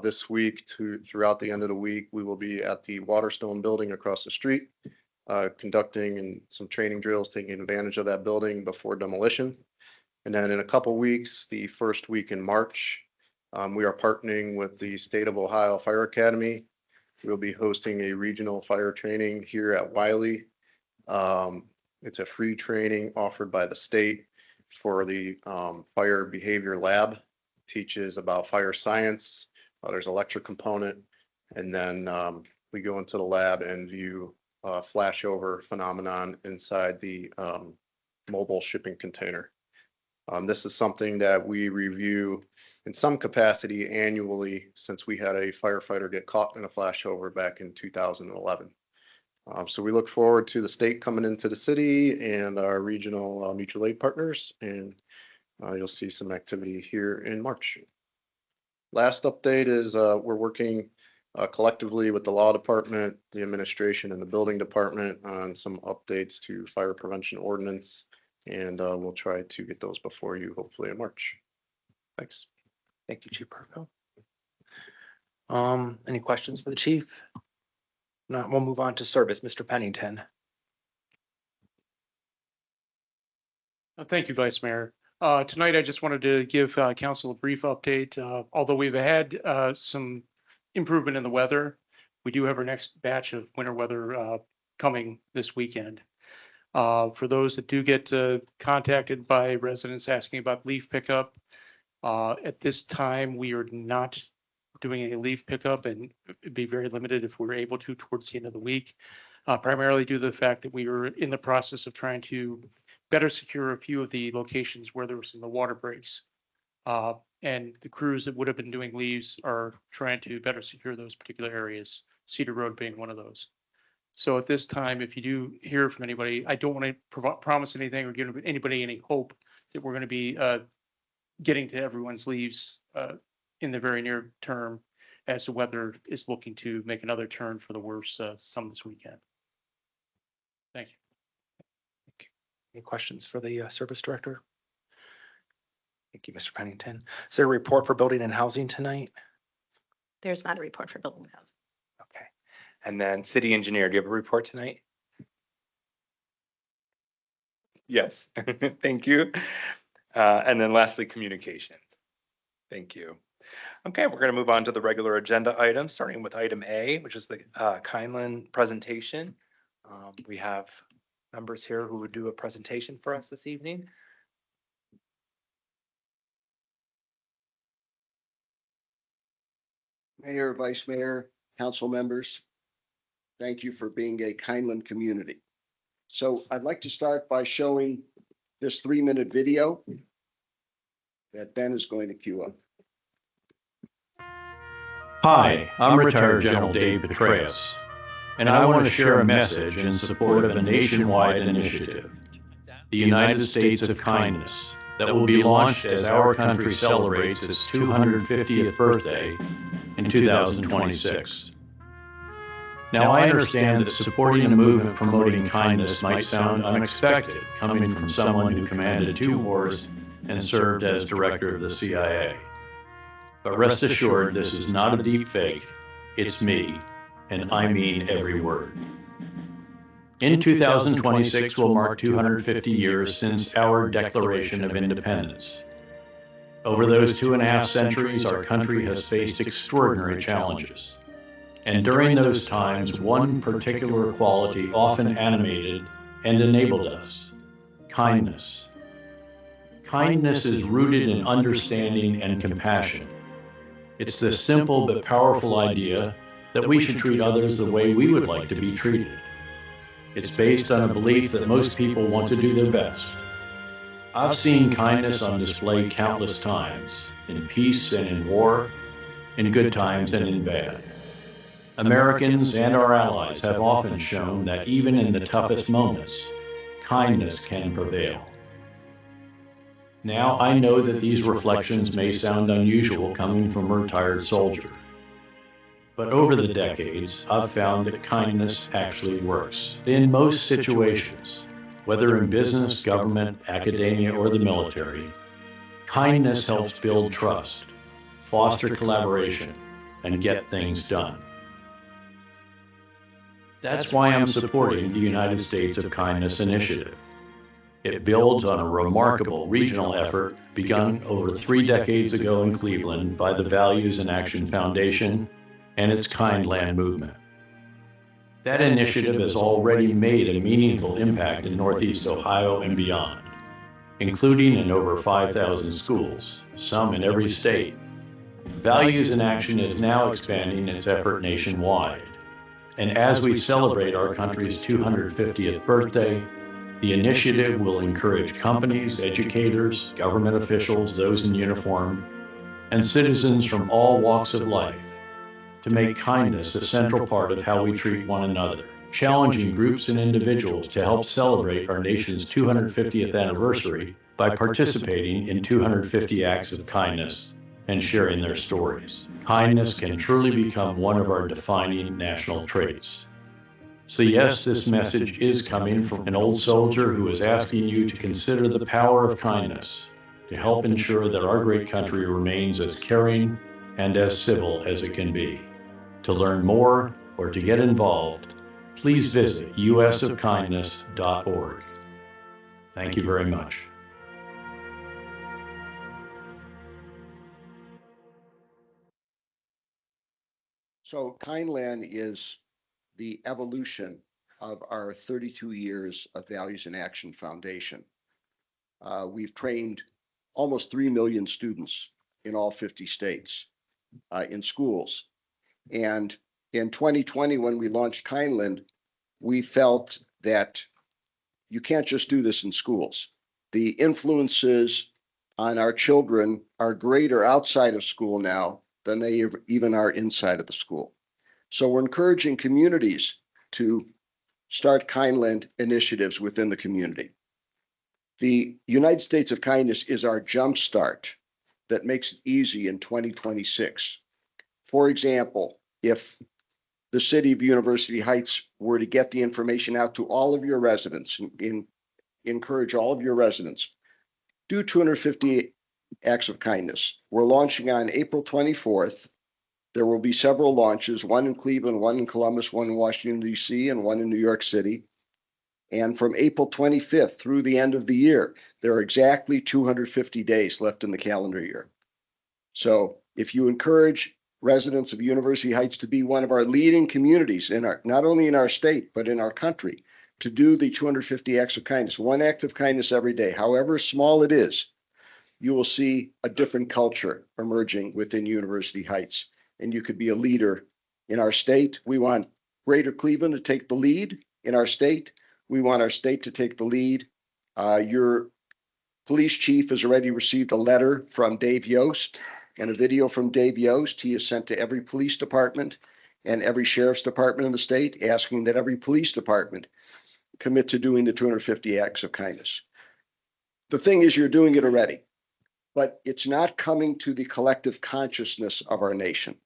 This week throughout the end of the week, we will be at the Waterstone building across the street, conducting some training drills, taking advantage of that building before demolition. And then in a couple weeks, the first week in March, we are partnering with the State of Ohio Fire Academy. We'll be hosting a regional fire training here at Wiley. It's a free training offered by the state for the fire behavior lab. Teaches about fire science. There's electric component. And then we go into the lab and view flashover phenomenon inside the mobile shipping container. This is something that we review in some capacity annually since we had a firefighter get caught in a flashover back in 2011. So we look forward to the state coming into the city and our regional mutual aid partners, and you'll see some activity here in March. Last update is we're working collectively with the law department, the administration and the building department on some updates to fire prevention ordinance. And we'll try to get those before you hopefully in March. Thanks. Thank you, Chief Perko. Any questions for the chief? No, we'll move on to service. Mr. Pennington. Thank you, Vice Mayor. Tonight, I just wanted to give council a brief update. Although we've had some improvement in the weather, we do have our next batch of winter weather coming this weekend. For those that do get contacted by residents asking about leaf pickup, at this time, we are not doing any leaf pickup, and it'd be very limited if we were able to towards the end of the week, primarily due to the fact that we were in the process of trying to better secure a few of the locations where there were some of the water breaks. And the crews that would have been doing leaves are trying to better secure those particular areas, Cedar Road being one of those. So at this time, if you do hear from anybody, I don't want to promise anything or give anybody any hope that we're going to be getting to everyone's leaves in the very near term, as the weather is looking to make another turn for the worse some this weekend. Thank you. Any questions for the service director? Thank you, Mr. Pennington. Is there a report for building and housing tonight? There's not a report for building and housing. Okay. And then city engineer, do you have a report tonight? Yes, thank you. And then lastly, communications. Thank you. Okay, we're going to move on to the regular agenda items, starting with item A, which is the Kindland presentation. We have members here who would do a presentation for us this evening. Mayor, Vice Mayor, council members, thank you for being a Kindland community. So I'd like to start by showing this 3-minute video that Ben is going to cue up. Hi, I'm retired General Dave Petraeus, and I want to share a message in support of a nationwide initiative, the United States of Kindness, that will be launched as our country celebrates its 250th birthday in 2026. Now, I understand that supporting a movement promoting kindness might sound unexpected, coming from someone who commanded 2 wars and served as director of the CIA. But rest assured, this is not a deep fake. It's me, and I mean every word. In 2026 will mark 250 years since our Declaration of Independence. Over those 2.5 centuries, our country has faced extraordinary challenges. And during those times, one particular quality often animated and enabled us: kindness. Kindness is rooted in understanding and compassion. It's this simple but powerful idea that we should treat others the way we would like to be treated. It's based on a belief that most people want to do their best. I've seen kindness on display countless times, in peace and in war, in good times and in bad. Americans and our allies have often shown that even in the toughest moments, kindness can prevail. Now, I know that these reflections may sound unusual coming from a retired soldier. But over the decades, I've found that kindness actually works. In most situations, whether in business, government, academia, or the military, kindness helps build trust, foster collaboration, and get things done. That's why I'm supporting the United States of Kindness initiative. It builds on a remarkable regional effort begun over 3 decades ago in Cleveland by the Values in Action Foundation and its Kindland movement. That initiative has already made a meaningful impact in Northeast Ohio and beyond, including in over 5,000 schools, some in every state. Values in Action is now expanding its effort nationwide. And as we celebrate our country's 250th birthday, the initiative will encourage companies, educators, government officials, those in uniform, and citizens from all walks of life to make kindness a central part of how we treat one another, challenging groups and individuals to help celebrate our nation's 250th anniversary by participating in 250 acts of kindness and sharing their stories. Kindness can truly become one of our defining national traits. So yes, this message is coming from an old soldier who is asking you to consider the power of kindness to help ensure that our great country remains as caring and as civil as it can be. To learn more or to get involved, please visit usofkindness.org. Thank you very much. So Kindland is the evolution of our 32 years of Values in Action Foundation. We've trained almost 3 million students in all 50 states in schools. And in 2020, when we launched Kindland, we felt that you can't just do this in schools. The influences on our children are greater outside of school now than they even are inside of the school. So we're encouraging communities to start Kindland initiatives within the community. The United States of Kindness is our jumpstart that makes it easy in 2026. For example, if the city of University Heights were to get the information out to all of your residents and encourage all of your residents, do 250 acts of kindness. We're launching on April 24th. There will be several launches, one in Cleveland, one in Columbus, one in Washington, D.C., and one in New York City. And from April 25th through the end of the year, there are exactly 250 days left in the calendar year. So if you encourage residents of University Heights to be one of our leading communities in our, not only in our state, but in our country, to do the 250 acts of kindness, one act of kindness every day, however small it is, you will see a different culture emerging within University Heights. And you could be a leader in our state. We want Greater Cleveland to take the lead in our state. We want our state to take the lead. Your police chief has already received a letter from Dave Yost and a video from Dave Yost. He has sent to every police department and every sheriff's department in the state, asking that every police department commit to doing the 250 acts of kindness. The thing is, you're doing it already, but it's not coming to the collective consciousness of our nation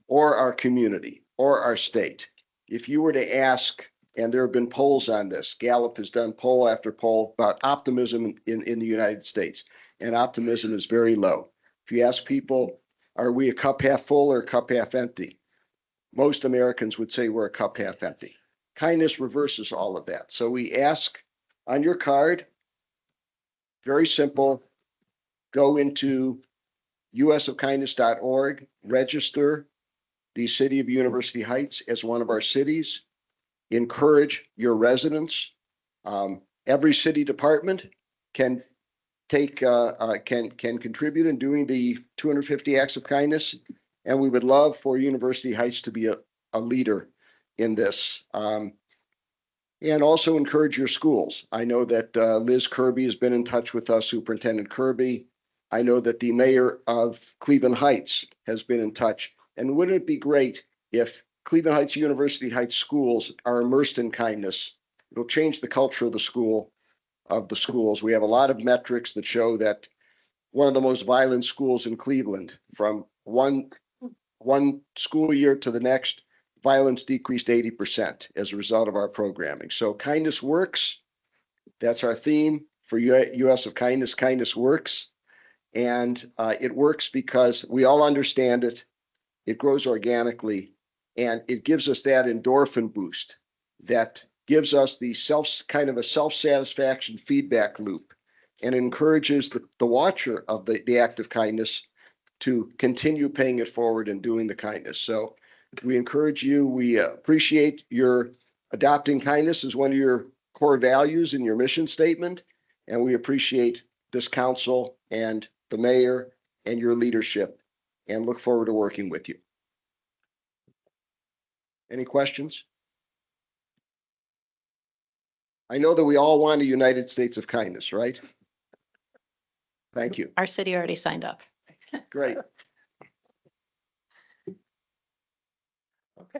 or our community or our state. If you were to ask, and there have been polls on this, Gallup has done poll after poll about optimism in the United States, and optimism is very low. If you ask people, are we a cup half full or a cup half empty? Most Americans would say we're a cup half empty. Kindness reverses all of that. So we ask on your card, very simple, go into usofkindness.org, register the city of University Heights as one of our cities, encourage your residents. Every city department can take, can contribute in doing the 250 acts of kindness. And we would love for University Heights to be a leader in this. And also encourage your schools. I know that Liz Kirby has been in touch with us, Superintendent Kirby. I know that the mayor of Cleveland Heights has been in touch. And wouldn't it be great if Cleveland Heights, University Heights schools are immersed in kindness? It'll change the culture of the school, of the schools. We have a lot of metrics that show that one of the most violent schools in Cleveland, from one school year to the next, violence decreased 80% as a result of our programming. So kindness works. That's our theme for US of Kindness. Kindness works. And it works because we all understand it. It grows organically, and it gives us that endorphin boost that gives us the kind of a self-satisfaction feedback loop, and encourages the watcher of the act of kindness to continue paying it forward and doing the kindness. So we encourage you, we appreciate your adopting kindness as one of your core values in your mission statement. And we appreciate this council and the mayor and your leadership, and look forward to working with you. Any questions? I know that we all want a United States of kindness, right? Thank you. Our city already signed up. Great. Okay.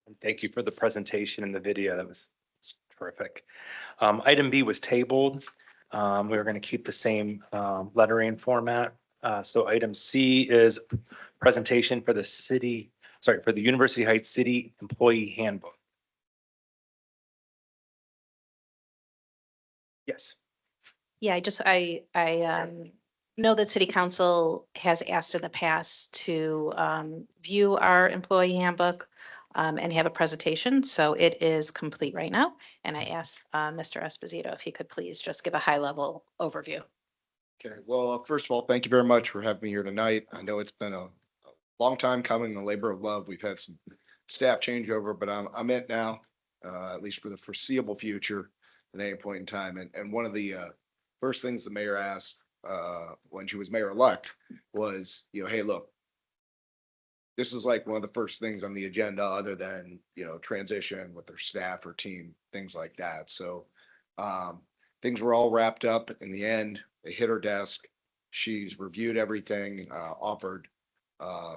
And thank you for the presentation and the video. That was terrific. Item B was tabled. We're going to keep the same lettering format. So item C is presentation for the University Heights City Employee Handbook. Yes. Yeah, I know that city council has asked in the past to view our employee handbook and have a presentation. So it is complete right now. And I asked Mr. Esposito if he could please just give a high level overview. Okay, well, first of all, thank you very much for having me here tonight. I know it's been a long time coming, a labor of love. We've had some staff changeover, but I'm in now, at least for the foreseeable future at any point in time. And one of the first things the mayor asked when she was mayor-elect was, hey, look, this is like one of the first things on the agenda other than, transition with their staff or team, things like that. So things were all wrapped up in the end. They hit her desk. She's reviewed everything, offered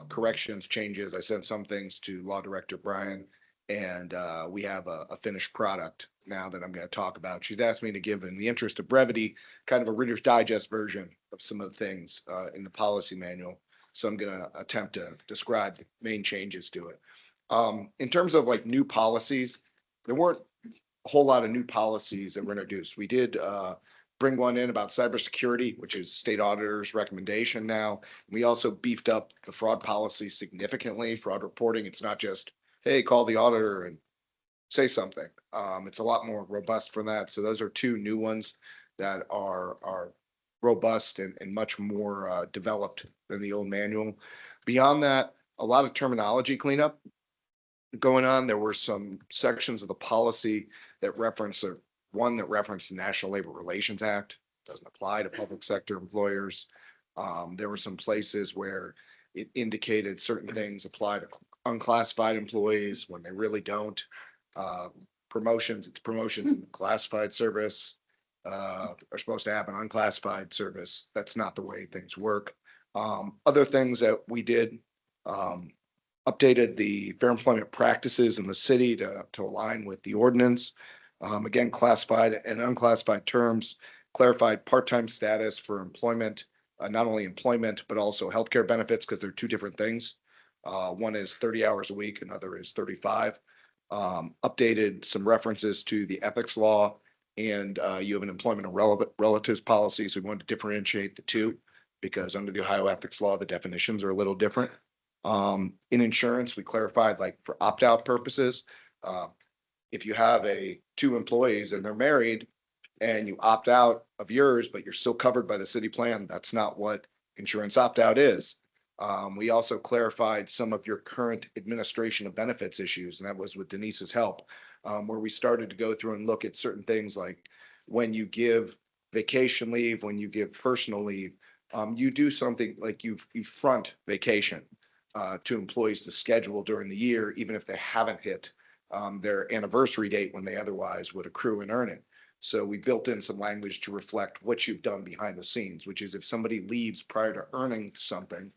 corrections, changes. I sent some things to Law Director Brian, and we have a finished product now that I'm going to talk about. She's asked me to give, in the interest of brevity, kind of a Reader's Digest version of some of the things in the policy manual. So I'm going to attempt to describe the main changes to it. In terms of like new policies, there weren't a whole lot of new policies that were introduced. We did bring one in about cybersecurity, which is state auditor's recommendation now. We also beefed up the fraud policy significantly, fraud reporting. It's not just, hey, call the auditor and say something. It's a lot more robust for that. So those are two new ones that are robust and much more developed than the old manual. Beyond that, a lot of terminology cleanup going on. There were some sections of the policy that reference one that referenced the National Labor Relations Act, doesn't apply to public sector employers. There were some places where it indicated certain things apply to unclassified employees when they really don't. Promotions in the classified service are supposed to have an unclassified service. That's not the way things work. Other things that we did, updated the fair employment practices in the city to align with the ordinance. Again, classified and unclassified terms, clarified part-time status for employment, not only employment, but also healthcare benefits, because they're two different things. One is 30 hours a week, another is 35. Updated some references to the ethics law, and you have an employment and relatives policy. So we wanted to differentiate the two because under the Ohio ethics law, the definitions are a little different. In insurance, we clarified like for opt-out purposes, if you have two employees and they're married and you opt out of yours, but you're still covered by the city plan, that's not what insurance opt-out is. We also clarified some of your current administration of benefits issues, and that was with Denise's help, where we started to go through and look at certain things like when you give vacation leave, when you give personal leave, you do something like you front vacation to employees to schedule during the year, even if they haven't hit their anniversary date when they otherwise would accrue and earn it. So we built in some language to reflect what you've done behind the scenes, which is if somebody leaves prior to earning something,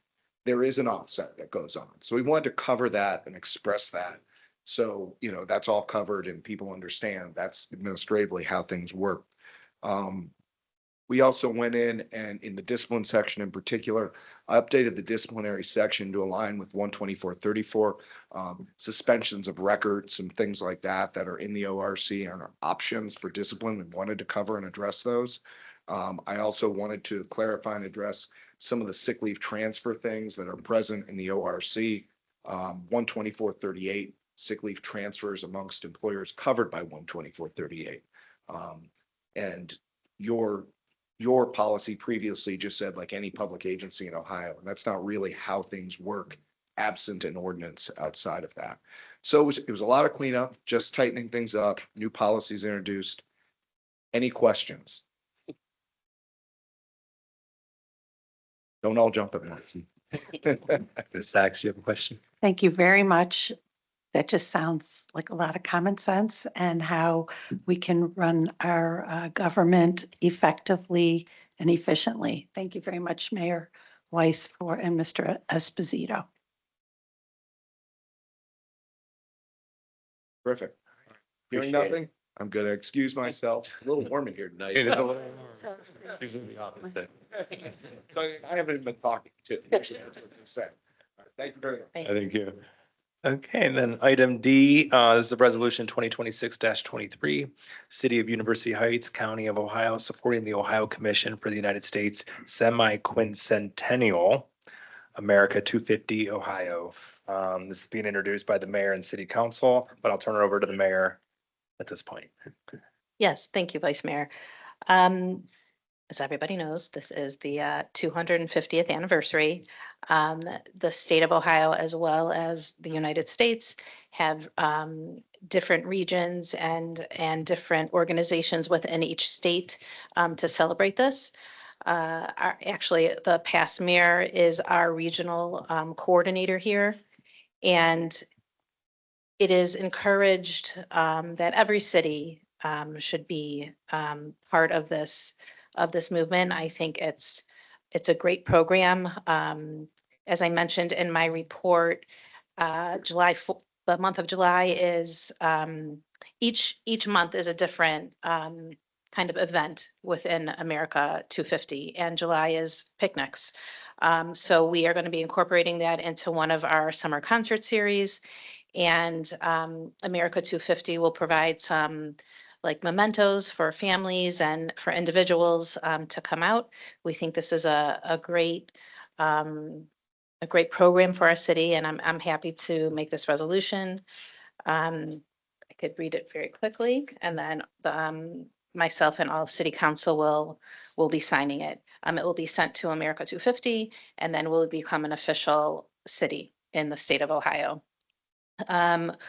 there is an offset that goes on. So we wanted to cover that and express that. So, that's all covered and people understand that's administratively how things work. We also went in and in the discipline section in particular, I updated the disciplinary section to align with 12434, suspensions of record, some things like that are in the ORC and are options for discipline. We wanted to cover and address those. I also wanted to clarify and address some of the sick leave transfer things that are present in the ORC. 12438, sick leave transfers amongst employers covered by 12438. And your policy previously just said like any public agency in Ohio, and that's not really how things work absent an ordinance outside of that. So it was a lot of cleanup, just tightening things up, new policies introduced. Any questions? Don't all jump at once. Ms. Sachs, you have a question? Thank you very much. That just sounds like a lot of common sense and how we can run our government effectively and efficiently. Thank you very much, Mayor Weiss and Mr. Esposito. Perfect. Hearing Appreciate it. nothing, I'm gonna excuse myself. A little warm in here tonight. It is a little So I haven't been talking to. That's what I'm saying. All right, thank you very much. Thank you. Okay, and then item D, this is a resolution 2026-23, City of University Heights, County of Ohio, supporting the Ohio Commission for the United States Semi-Quincentennial America 250 Ohio. This is being introduced by the mayor and city council, but I'll turn it over to the mayor at this point. Yes, thank you, Vice Mayor. As everybody knows, this is the 250th anniversary. The state of Ohio, as well as the United States, have different regions and different organizations within each state to celebrate this. Actually, the past mayor is our regional coordinator here. And it is encouraged that every city should be part of this movement. I think it's a great program. As I mentioned in my report, the month of July is each month is a different kind of event within America 250, and July is picnics. So we are going to be incorporating that into one of our summer concert series. And America 250 will provide some like mementos for families and for individuals to come out. We think this is a great program for our city, and I'm happy to make this resolution. I could read it very quickly, and then myself and all of City Council will be signing it. It will be sent to America 250, and then will become an official city in the state of Ohio.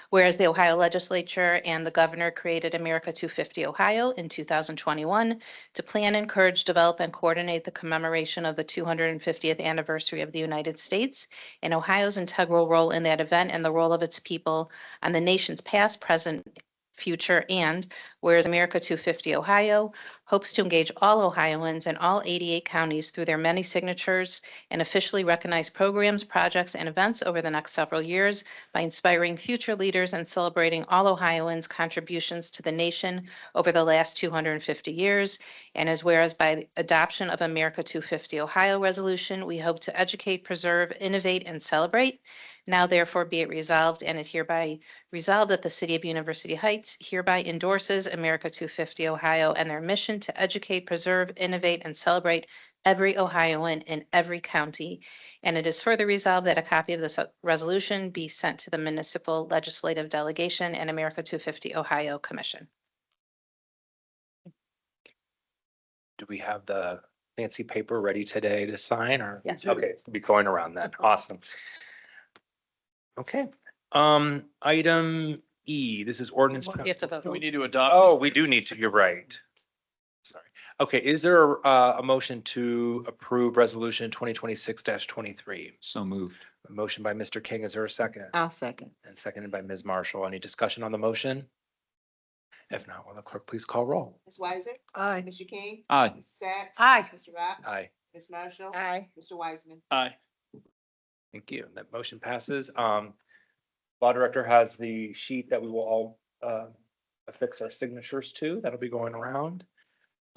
Whereas the Ohio legislature and the governor created America 250 Ohio in 2021 to plan, encourage, develop, and coordinate the commemoration of the 250th anniversary of the United States and Ohio's integral role in that event and the role of its people on the nation's past, present, future, and whereas America 250 Ohio hopes to engage all Ohioans in all 88 counties through their many signatures and officially recognize programs, projects, and events over the next several years by inspiring future leaders and celebrating all Ohioans' contributions to the nation over the last 250 years. And as whereas by adoption of America 250 Ohio resolution, we hope to educate, preserve, innovate, and celebrate. Now therefore be it resolved, and it hereby resolved that the City of University Heights hereby endorses America 250 Ohio and their mission to educate, preserve, innovate, and celebrate every Ohioan in every county. And it is further resolved that a copy of this resolution be sent to the Municipal Legislative Delegation and America 250 Ohio Commission. Do we have the fancy paper ready today to sign or? Yes. Okay, it's gonna be going around then. Awesome. Okay, item E, this is ordinance. You have to vote. We need to adopt. Oh, we do need to, you're right. Sorry. Okay, is there a motion to approve resolution 2026-23? So moved. A motion by Mr. King, is there a second? I'll second. And seconded by Ms. Marshall. Any discussion on the motion? If not, will the clerk please call roll? Ms. Weiser? Aye. Mr. King? Aye. Ms. Sacks? Aye. Mr. Rock? Aye. Ms. Marshall? Aye. Mr. Wiseman? Aye. Thank you. That motion passes. Law director has the sheet that we will all affix our signatures to. That'll be going around.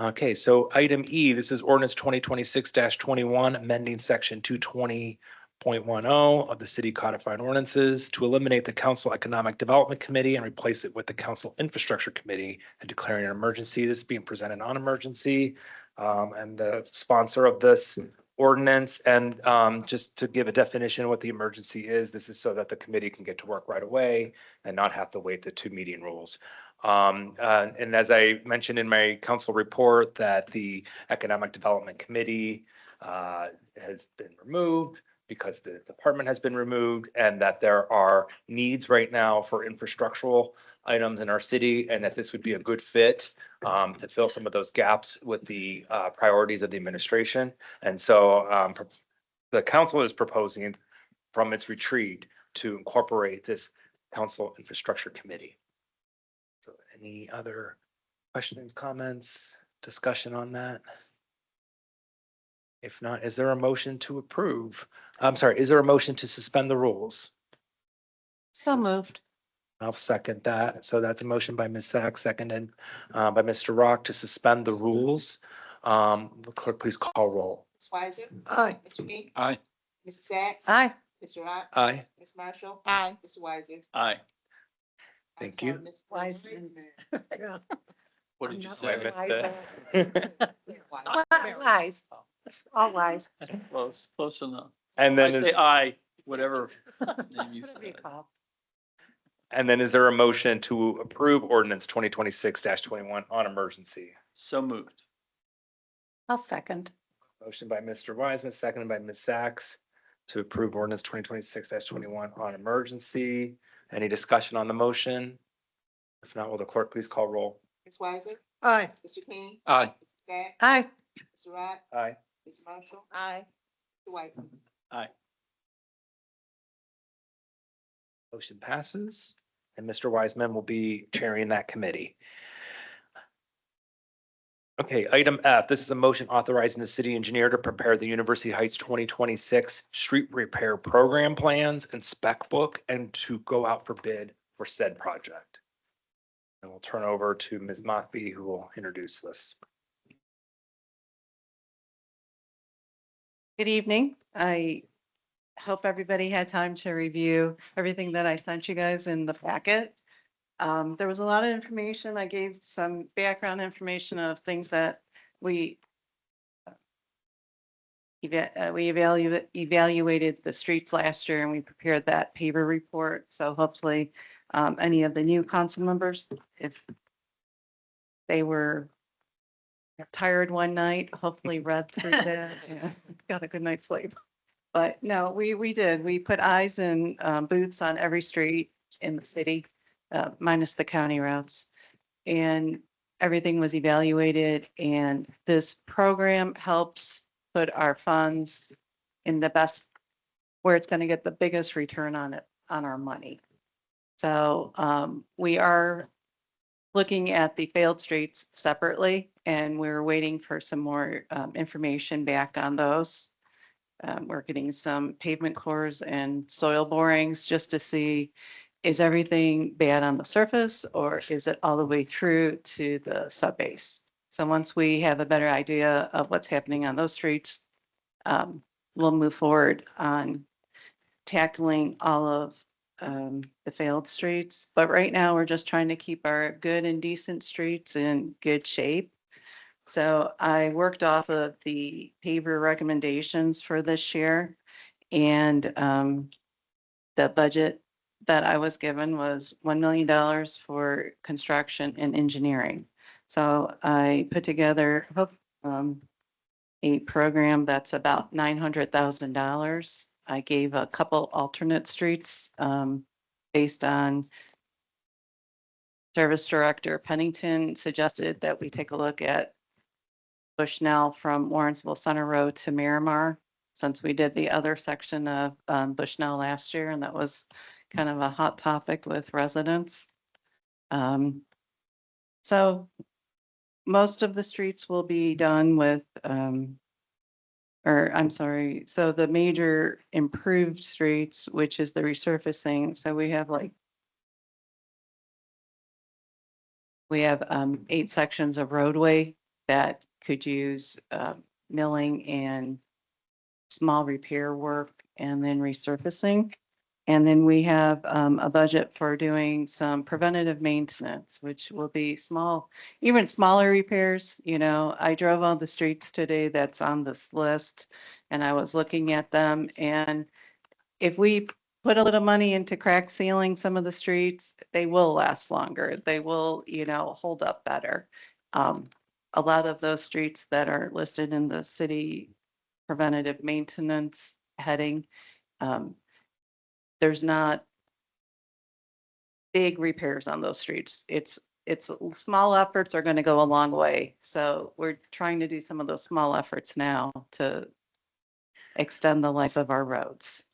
Okay, so item E, this is ordinance 2026-21, amending section 220.10 of the city codified ordinances to eliminate the Council Economic Development Committee and replace it with the Council Infrastructure Committee and declaring an emergency. This is being presented on emergency. And the sponsor of this ordinance, and just to give a definition of what the emergency is, this is so that the committee can get to work right away and not have to wait the 2 meeting rules. And as I mentioned in my council report, that the Economic Development Committee has been removed because the department has been removed, and that there are needs right now for infrastructural items in our city, and that this would be a good fit to fill some of those gaps with the priorities of the administration. And so the council is proposing from its retreat to incorporate this Council Infrastructure Committee. So any other questions, comments, discussion on that? If not, is there a motion to approve? I'm sorry, is there a motion to suspend the rules? So moved. I'll second that. So that's a motion by Ms. Sacks, seconded by Mr. Rock to suspend the rules. The clerk, please call roll. Ms. Weiser? Aye. Mr. King? Aye. Mrs. Sacks? Aye. Mr. Rock? Aye. Ms. Marshall? Aye. Mr. Weiser? Aye. Thank you. Wiseman. What did you I say? missed that. Wise, all wise. Close enough. And I then, say aye, whatever name you Whatever you said. call. and then is there a motion to approve ordinance 2026-21 on emergency? So moved. I'll second. Motion by Mr. Wiseman, seconded by Ms. Sacks to approve ordinance 2026-21 on emergency. Any discussion on the motion? If not, will the clerk please call roll? Ms. Weiser? Aye. Mr. King? Aye. Sacks? Aye. Mr. Rock? Aye. Ms. Marshall? Aye. Mr. Weiser? Aye. Motion passes, and Mr. Wiseman will be chairing that committee. Okay, item F, this is a motion authorizing the city engineer to prepare the University Heights 2026 street repair program plans and spec book and to go out for bid for said project. And we'll turn over to Ms. Mothby, who will introduce this. Good evening. I hope everybody had time to review everything that I sent you guys in the packet. There was a lot of information. I gave some background information of things that we evaluated the streets last year and we prepared that paper report. So hopefully any of the new council members, if they were tired one night, hopefully read through that and got a good night's sleep. But no, we did. We put eyes and boots on every street in the city, minus the county routes. And everything was evaluated. And this program helps put our funds in the best, where it's going to get the biggest return on it, on our money. So we are looking at the failed streets separately, and we're waiting for some more information back on those. We're getting some pavement cores and soil borings just to see, is everything bad on the surface or is it all the way through to the subbase? So once we have a better idea of what's happening on those streets, we'll move forward on tackling all of the failed streets. But right now, we're just trying to keep our good and decent streets in good shape. So I worked off of the paver recommendations for this year. And the budget that I was given was $1 million for construction and engineering. So I put together a program that's about $900,000. I gave a couple alternate streets based on Service Director Pennington suggested that we take a look at Bushnell from Lawrenceville Center Road to Miramar, since we did the other section of Bushnell last year, and that was kind of a hot topic with residents. So most of the streets will be done with, or I'm sorry, so the major improved streets, which is the resurfacing. So we have 8 sections of roadway that could use milling and small repair work and then resurfacing. And then we have a budget for doing some preventative maintenance, which will be small, even smaller repairs. You know, I drove on the streets today that's on this list and I was looking at them. And if we put a little money into crack sealing some of the streets, they will last longer. They will, hold up better. A lot of those streets that are listed in the city preventative maintenance heading, there's not big repairs on those streets. It's small efforts are going to go a long way. So we're trying to do some of those small efforts now to extend the life of our roads.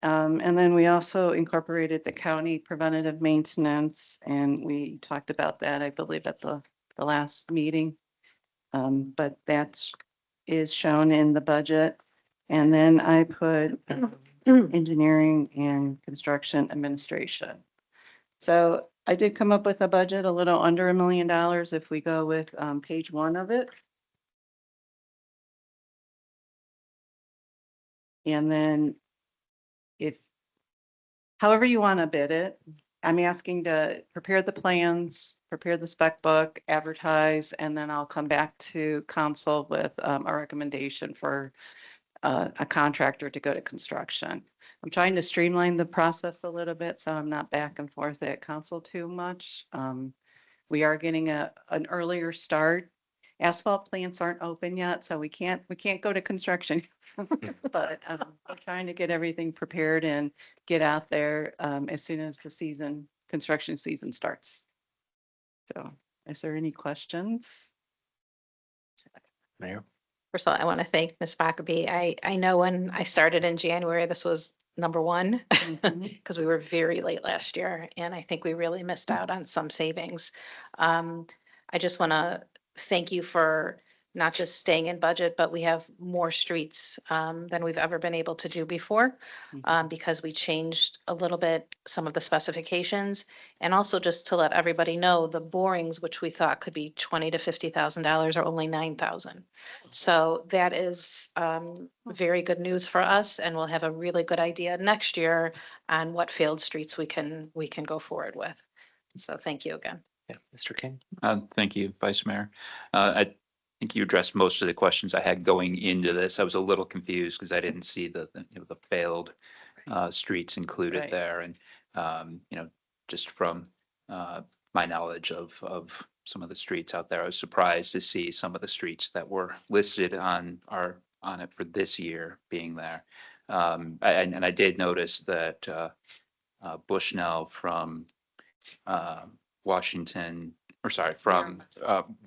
And then we also incorporated the county preventative maintenance, and we talked about that, I believe, at the last meeting. But that is shown in the budget. And then I put engineering and construction administration. So I did come up with a budget a little under $1 million if we go with page 1 of it. And then if, however you want to bid it, I'm asking to prepare the plans, prepare the spec book, advertise, and then I'll come back to council with a recommendation for a contractor to go to construction. I'm trying to streamline the process a little bit, so I'm not back and forth at council too much. We are getting an earlier start. Asphalt plants aren't open yet, so we can't go to construction. But we're trying to get everything prepared and get out there as soon as the construction season starts. So is there any questions? Mayor? First of all, I want to thank Ms. Bakaby. I know when I started in January, this was number one because we were very late last year, and I think we really missed out on some savings. I just want to thank you for not just staying in budget, but we have more streets than we've ever been able to do before because we changed a little bit some of the specifications. And also just to let everybody know, the borings, which we thought could be $20,000 to $50,000 are only $9,000. So that is very good news for us, and we'll have a really good idea next year on what failed streets we can go forward with. So thank you again. Yeah, Mr. King? Thank you, Vice Mayor. I think you addressed most of the questions I had going into this. I was a little confused because I didn't see the failed streets included Right. there. And, just from my knowledge of some of the streets out there, I was surprised to see some of the streets that were listed on it for this year being there. And I did notice that Bushnell from Washington, from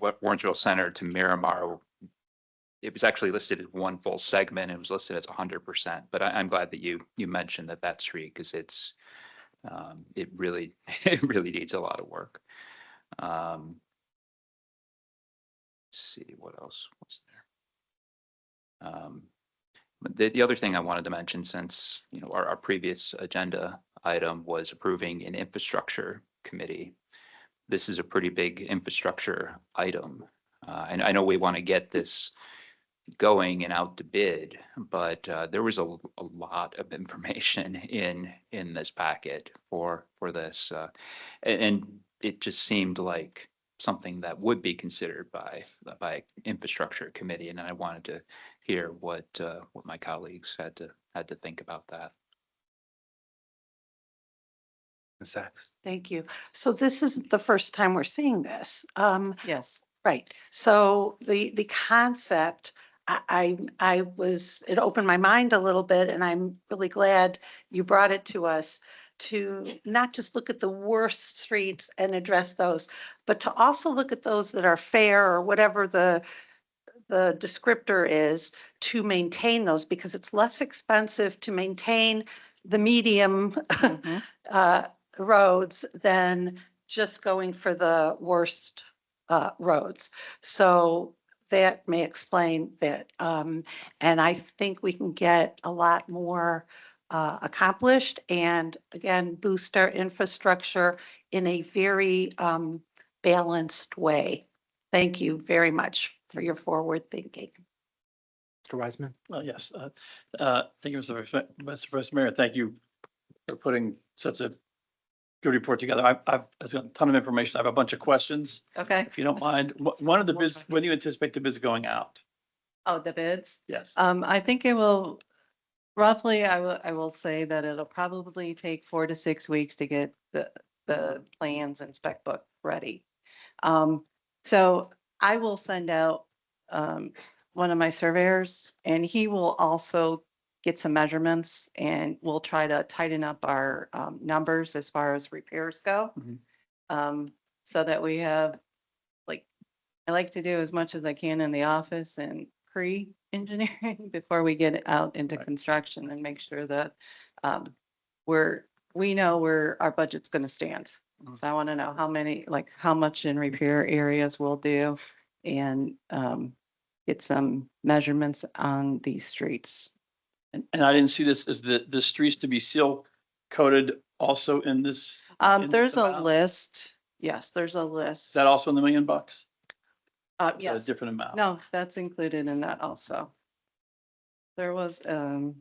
Warrensville Center to Miramar, it was actually listed as one full segment. It was listed as 100%, but I'm glad that you mentioned that street because it really needs a lot of work. Let's see what else was there. The other thing I wanted to mention, since our previous agenda item was approving an infrastructure committee. This is a pretty big infrastructure item. And I know we want to get this going and out to bid, but there was a lot of information in this packet for this. And it just seemed like something that would be considered by infrastructure committee. And I wanted to hear what my colleagues had to think about that. Ms. Sachs? Thank you. So this isn't the first time we're seeing this. Yes. Right. So the concept, it opened my mind a little bit, and I'm really glad you brought it to us to not just look at the worst streets and address those, but to also look at those that are fair or whatever the descriptor is to maintain those, because it's less expensive to maintain the medium roads than just going for the worst roads. So that may explain that. And I think we can get a lot more accomplished and again, boost our infrastructure in a very balanced way. Thank you very much for your forward thinking. Mr. Wiseman? Well, yes. Thank you, Mr. Vice Mayor. Thank you for putting such a good report together. I've got a ton of information. I have a bunch of questions. Okay. If you don't mind, one of the bids, when do you anticipate the bids going out? Oh, the bids? Yes. I think it will roughly, I will say that it'll probably take 4 to 6 weeks to get the plans and spec book ready. So I will send out one of my surveyors, and he will also get some measurements, and we'll try to tighten up our numbers as far as repairs go. So that we have, like, I like to do as much as I can in the office and pre-engineering before we get out into construction and make sure that we know where our budget's going to stand. So I want to know how much in repair areas we'll do and get some measurements on these streets. And I didn't see this as the streets to be seal coated also in this? in this There's a amount? list. Yes, there's a Is list. that also in the $1 million? Or is that a Yes. different amount? No, that's included in that also. There was a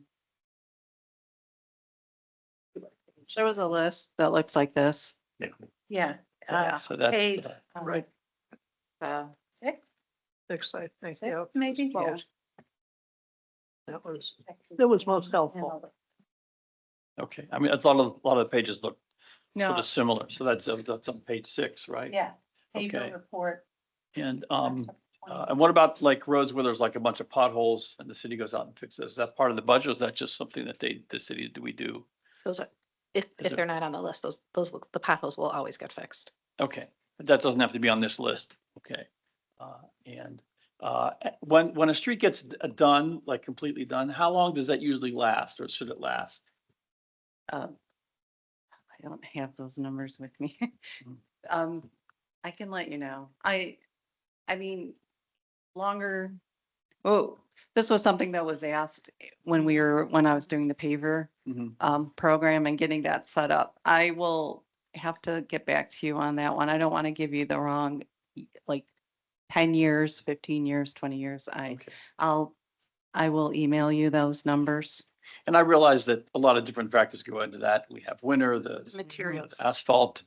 list that looks like this. Yeah. So that's, Page, right. Six? Six, I think, Six, yeah. maybe? Yeah. That was most helpful. Okay, I mean, a lot of the pages look sort No, of similar, so that's on page 6, right? Yeah. Paper Okay. report. And what about like roads where there's like a bunch of potholes and the city goes out and fixes? Is that part of the budget? Or is that just something that the city, do we do? Those are, if Is it- they're not on the list, the potholes will always get fixed. Okay, but that doesn't have to be on this list. Okay. And when a street gets done, like completely done, how long does that usually last, or should it last? I don't have those numbers with me. I can let you know. I mean, longer. Oh, this was something that was asked when I was doing the paver program and getting that set up. I will have to get back to you on that one. I don't want to give you the wrong, like 10 years, 15 years, 20 years. I will email you those numbers. And I realize that a lot of different factors go into that. We have winter, the Materials. asphalt,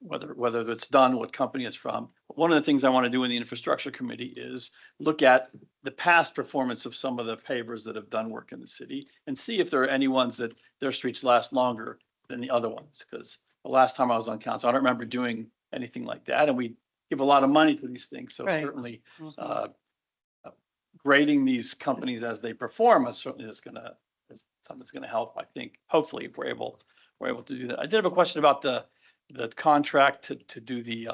whether it's done, what company it's from. One of the things I want to do in the infrastructure committee is look at the past performance of some of the pavers that have done work in the city and see if there are any ones that their streets last longer than the other ones. Because the last time I was on council, I don't remember doing anything like that. And we give a lot of money to these things. So Right. certainly grading these companies as they perform is certainly something that's going to help, I think, hopefully, if we're able to do that. I did have a question about the contract to do the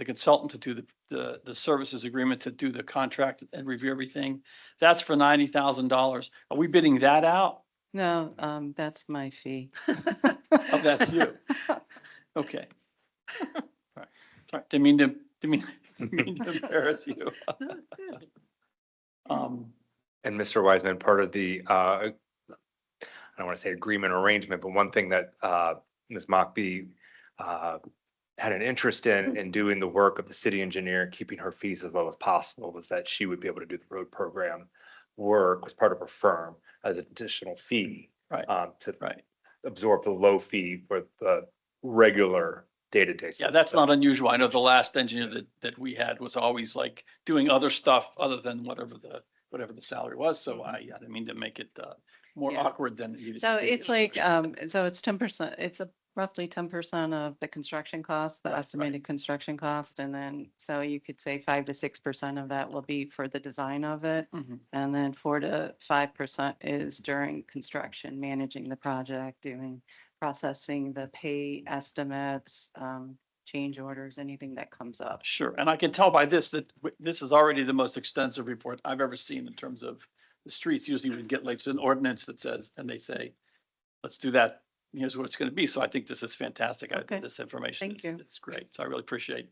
consultant to do the services agreement to do the contract and review everything. That's for $90,000. Are we bidding that out? No, that's my fee. Oh, that's you. Okay. All right. Sorry, didn't mean to embarrass you. And Mr. Wiseman, part of the, I don't want to say agreement or arrangement, but one thing that Ms. Mockbee had an interest in doing the work of the city engineer, keeping her fees as low as possible, was that she would be able to do the road program work as part of her firm as an additional fee. Right. To Right. absorb the low fee for the regular day-to-day. Yeah, that's not unusual. I know the last engineer that we had was always like doing other stuff other than whatever the salary was. So I didn't mean to make it more Yeah. awkward than it needed So to be. it's like, so it's 10%, it's roughly 10% of the construction cost, the estimated construction cost. And then, so you could say 5 to 6% of that will be for the design of it. Mhm. And then 4 to 5% is during construction, managing the project, processing the pay estimates, change orders, anything that comes up. Sure. And I can tell by this that this is already the most extensive report I've ever seen in terms of the streets. Usually we get like an ordinance that says, and they say, let's do that. Here's what it's going to be. So I think this is fantastic. Okay. This information Thank is, you. it's great. So I really appreciate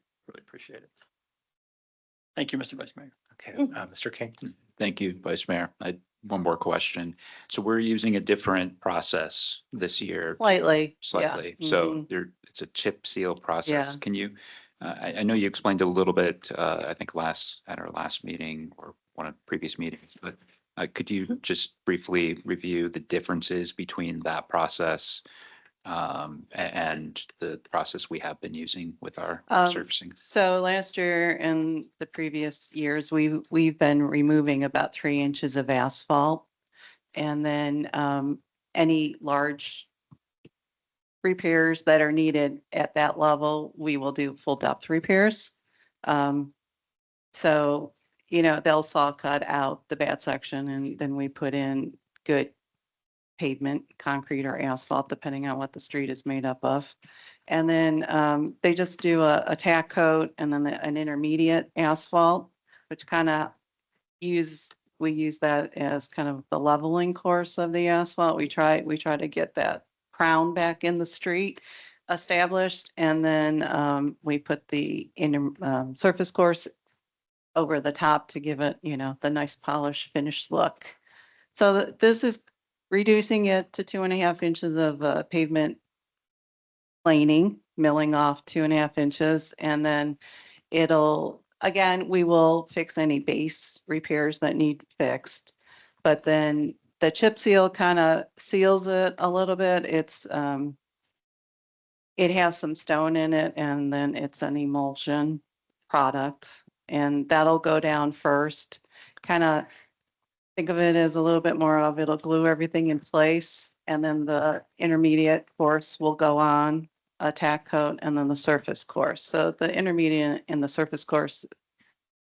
it. Thank you, Mr. Vice Mayor. Okay, Mr. King. Thank you, Vice Mayor. I had one more question. So we're using a different process this year. Slightly. Slightly. Yeah. So it's a chip seal process. Yeah. Can you, I know you explained it a little bit, I think at our last meeting or one of the previous meetings, but could you just briefly review the differences between that process and the process we have been using with our surfacing? So last year and the previous years, we've been removing about 3 inches of asphalt. And then any large repairs that are needed at that level, we will do full depth repairs. So, they'll saw cut out the bad section and then we put in good pavement, concrete or asphalt, depending on what the street is made up of. And then they just do a tack coat and then an intermediate asphalt, which we use that as kind of the leveling course of the asphalt. We try to get that crown back in the street established. And then we put the surface course over the top to give it, the nice polished finished look. So this is reducing it to 2.5 inches of pavement planing, milling off 2.5 inches, and then again, we will fix any base repairs that need fixed. But then the chip seal kind of seals it a little bit. It has some stone in it, and then it's an emulsion product, and that'll go down first. Kind of think of it as a little bit more of it'll glue everything in place, and then the intermediate course will go on, a tack coat, and then the surface course. So the intermediate and the surface course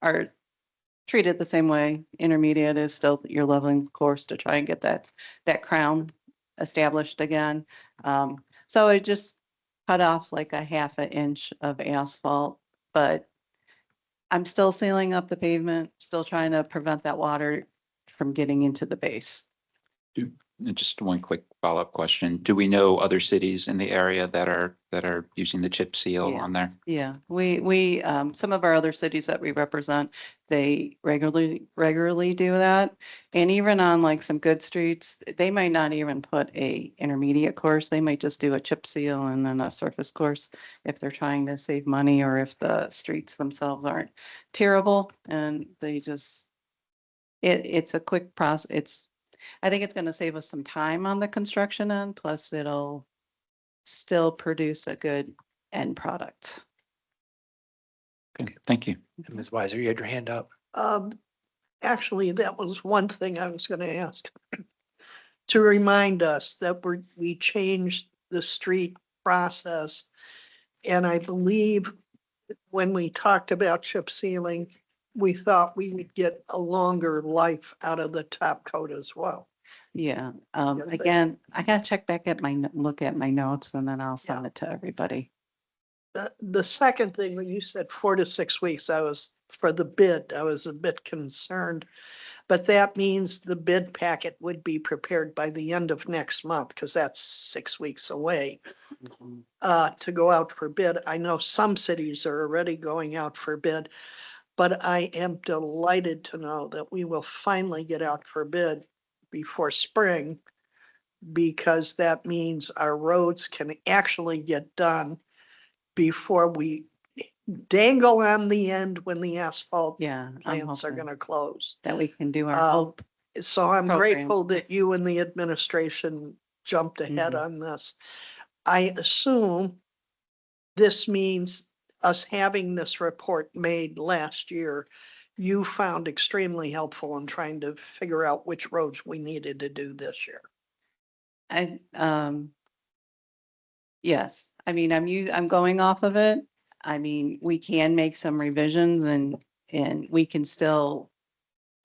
are treated the same way. Intermediate is still your leveling course to try and get that crown established again. So it just cut off like a 1/2 inch of asphalt, but I'm still sealing up the pavement, still trying to prevent that water from getting into the base. Just one quick follow-up question. Do we know other cities in the area that are using the chip seal Yeah. on there? Yeah, we some of our other cities that we represent, they regularly do that. And even on like some good streets, they might not even put a intermediate course. They might just do a chip seal and then a surface course if they're trying to save money or if the streets themselves aren't terrible and they just, it's a quick process. I think it's going to save us some time on the construction end, plus it'll still produce a good end product. Okay, thank you. And Ms. Weiser, you had your hand up. Actually, that was one thing I was gonna ask. To remind us that we changed the street process. And I believe when we talked about chip sealing, we thought we would get a longer life out of the top coat as well. Yeah, Yeah, again, I gotta check back at look at my notes and then I'll send it to everybody. The second thing, when you said 4 to 6 weeks, for the bid, I was a bit concerned. But that means the bid packet would be prepared by the end of next month, because that's 6 weeks away. To go out for bid. I know some cities are already going out for bid, but I am delighted to know that we will finally get out for bid before spring, because that means our roads can actually get done before we dangle on the end when the asphalt Yeah, plants are gonna close. that we can do our Um, hope. So I'm program. grateful that you and the administration jumped ahead Mhm. on this. I assume this means us having this report made last year, you found extremely helpful in trying to figure out which roads we needed to do this year. Yes, I mean, I'm going off of it. I mean, we can make some revisions and we can still,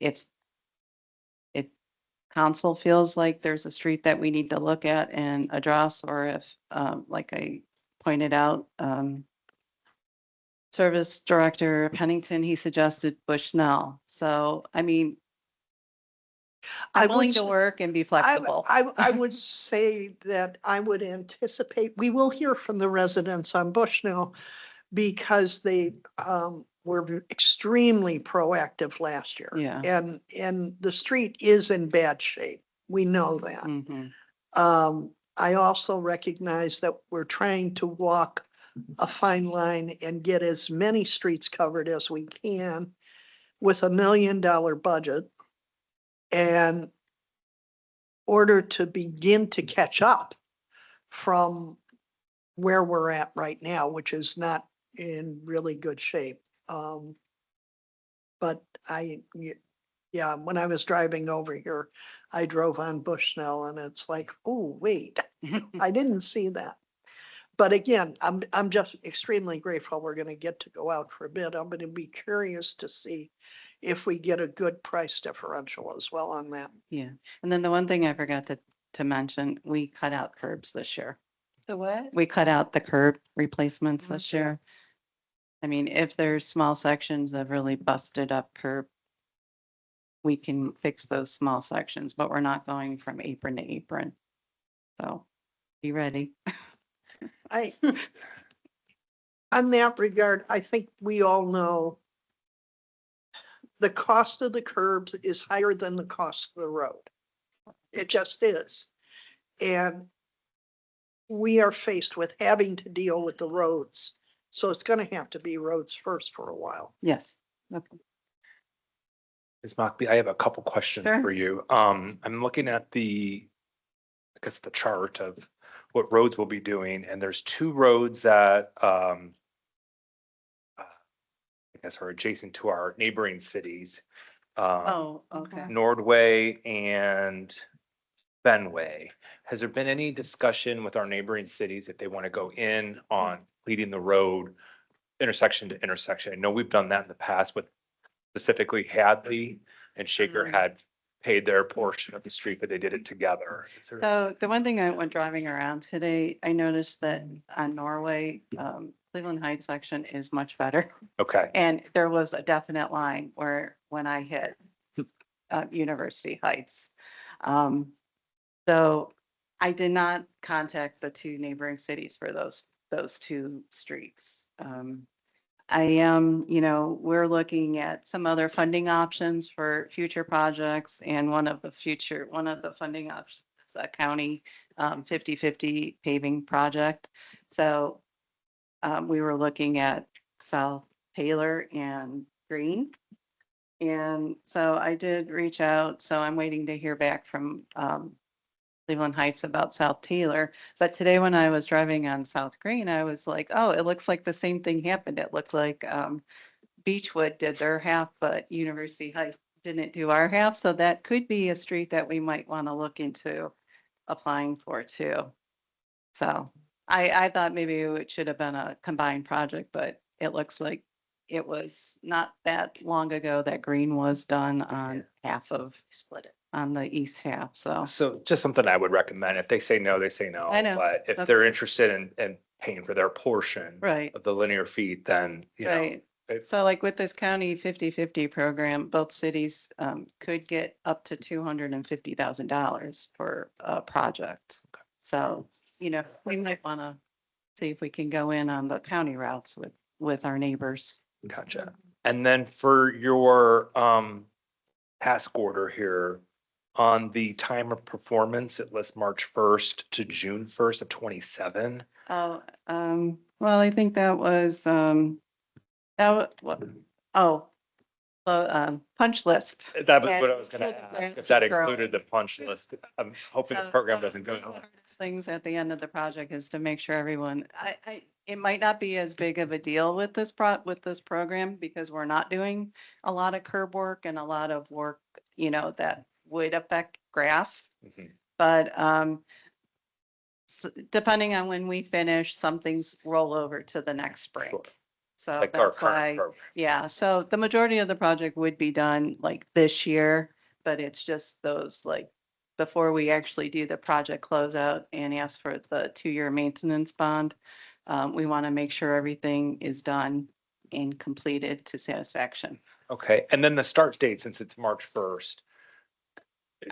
if council feels like there's a street that we need to look at and address, or if, like I pointed out, Service Director Pennington, he suggested Bushnell. So, I mean, I I'm willing would to s- work and be flexible. I would say that I would anticipate, we will hear from the residents on Bushnell because they were extremely proactive last year. Yeah. And the street is in bad shape. We know that. Mhm. I also recognize that we're trying to walk a fine line and get as many streets covered as we can with $1 million budget. And order to begin to catch up from where we're at right now, which is not in really good shape. But yeah, when I was driving over here, I drove on Bushnell and it's like, oh, wait, I didn't see that. But again, I'm just extremely grateful we're gonna get to go out for a bid. I'm gonna be curious to see if we get a good price differential as well on that. Yeah. And then the one thing I forgot to mention, we cut out curbs this year. The what? We cut out the curb replacements this year. I mean, if there's small sections of really busted up curb, we can fix those small sections, but we're not going from apron to apron. So be ready. On that regard, I think we all know the cost of the curbs is higher than the cost of the road. It just is. And we are faced with having to deal with the roads. So it's gonna have to be roads first for a while. Yes. Okay. Ms. Mockbee, I have a couple questions Sure. for you. I'm looking at I guess the chart of what roads we'll be doing, and there's two roads that, I guess are adjacent to our neighboring cities. Oh, okay. Nordway and Fenway. Has there been any discussion with our neighboring cities if they want to go in on leading the road intersection to intersection? I know we've done that in the past with specifically Hadley and Shaker had paid their portion of the street, but they did it together. Is there- So the one thing when driving around today, I noticed that on Norway, Cleveland Heights section is much better. Okay, And there was a definite line where, when I hit University Heights. So I did not contact the two neighboring cities for those two streets. I am, we're looking at some other funding options for future projects, and one of the funding options is a county 50/50 paving project. So we were looking at South Taylor and Green. And so I did reach out, so I'm waiting to hear back from Cleveland Heights about South Taylor. But today when I was driving on South Green, I was like, oh, it looks like the same thing happened. It looked like Beechwood did their half, but University Heights didn't do our half. So that could be a street that we might want to look into applying for too. So I thought maybe it should have been a combined project, but it looks like it was not that long ago that Green was done on half of, Split it. on the east half. So so just something I would recommend. If they say no, they say no. I know. But if Okay. they're interested in paying for their portion Right. of the linear feet, then, Right. So like with this county 50/50 program, both cities could get up to $250,000 for a project. So, we might want to see if we can go in on the county routes with our neighbors. Gotcha. And then for your task order here, on the time of performance, it lists March 1st to June 1st of 27. Oh, well, I think that was, punch list. That was And what I was gonna for the ask, grants if that to grow. included the punch list. I'm hoping the So, program doesn't go. one of the hardest Things at the end of the project is to make sure everyone, it might not be as big of a deal with this program because we're not doing a lot of curb work and a lot of work, that would affect grass. Mhm. But, depending on when we finish, some things roll over to the next spring. Sure. So Like our that's current why, program. yeah, so the majority of the project would be done like this year, but it's just those like, before we actually do the project closeout and ask for the 2-year maintenance bond, we want to make sure everything is done and completed to satisfaction. Okay, and then the start date, since it's March 1st.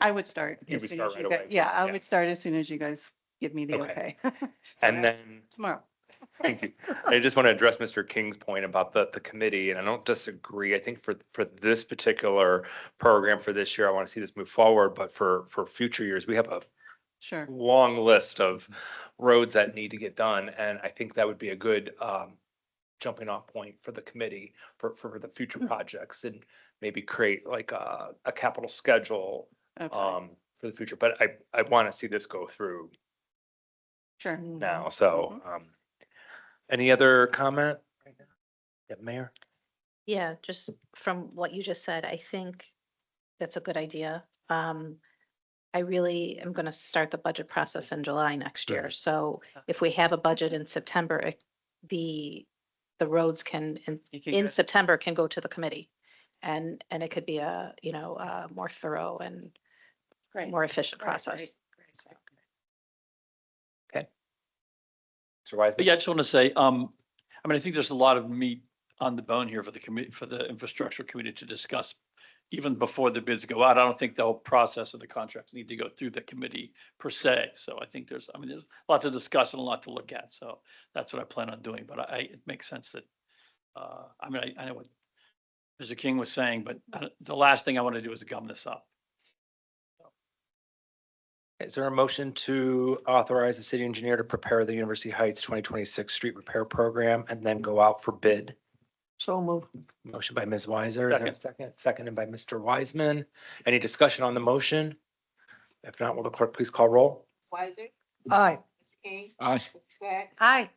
I would start You as would soon start as right you guys, away. yeah, I Yeah. would start as soon as you guys give me the Okay. okay. And then, Tomorrow. thank you. I just want to address Mr. King's point about the committee, and I don't disagree. I think for this particular program for this year, I want to see this move forward, but for future years, we have a Sure. long list of roads that need to get done, and I think that would be a good jumping off point for the committee for the future projects, and maybe create like a capital schedule Okay, for the future. But I want to see this go through sure. now. So any other comment? Yeah, Mayor? Yeah, just from what you just said, I think that's a good idea. I really am going to start the budget process in July next year. So if we have a budget in September, the roads can, in September, can go to the committee. And it could be a, more thorough and Great. more efficient All right, process. Mr. Wiseman? Yeah, I just want to say, I think there's a lot of meat on the bone here for the committee, for the infrastructure committee to discuss. Even before the bids go out, I don't think the whole process of the contracts need to go through the committee per se. So I think there's a lot to discuss and a lot to look at. So that's what I plan on doing. But it makes sense that, I know what Mr. King was saying, but the last thing I want to do is gum this up. Is there a motion to authorize the city engineer to prepare the University Heights 2026 street repair program and then go out for bid? So move. Motion by Ms. Weiser, is there a second? Seconded by Mr. Wiseman. Any discussion on the motion? If not, will the clerk please call roll? Aye. Aye. Aye. Aye.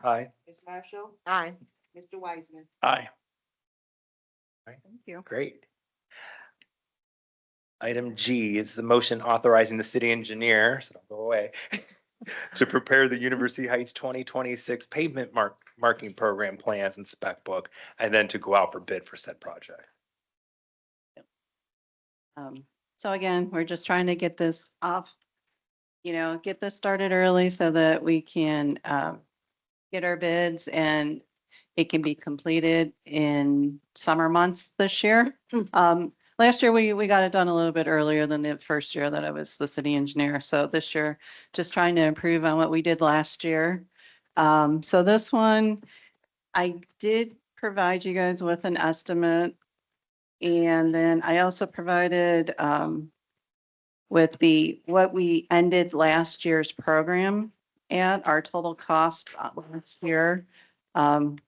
Aye. Aye. Thank you. Great. Item G is the motion authorizing the city engineer, so don't go away, to prepare the University Heights 2026 pavement marking program plans and spec book, and then to go out for bid for said project. So again, we're just trying to get this off, get this started early so that we can get our bids and it can be completed in summer months this year. Last year, we got it done a little bit earlier than the first year that I was the city engineer. So this year, just trying to improve on what we did last year. So this one, I did provide you guys with an estimate. And then I also provided with what we ended last year's program at, our total cost last year.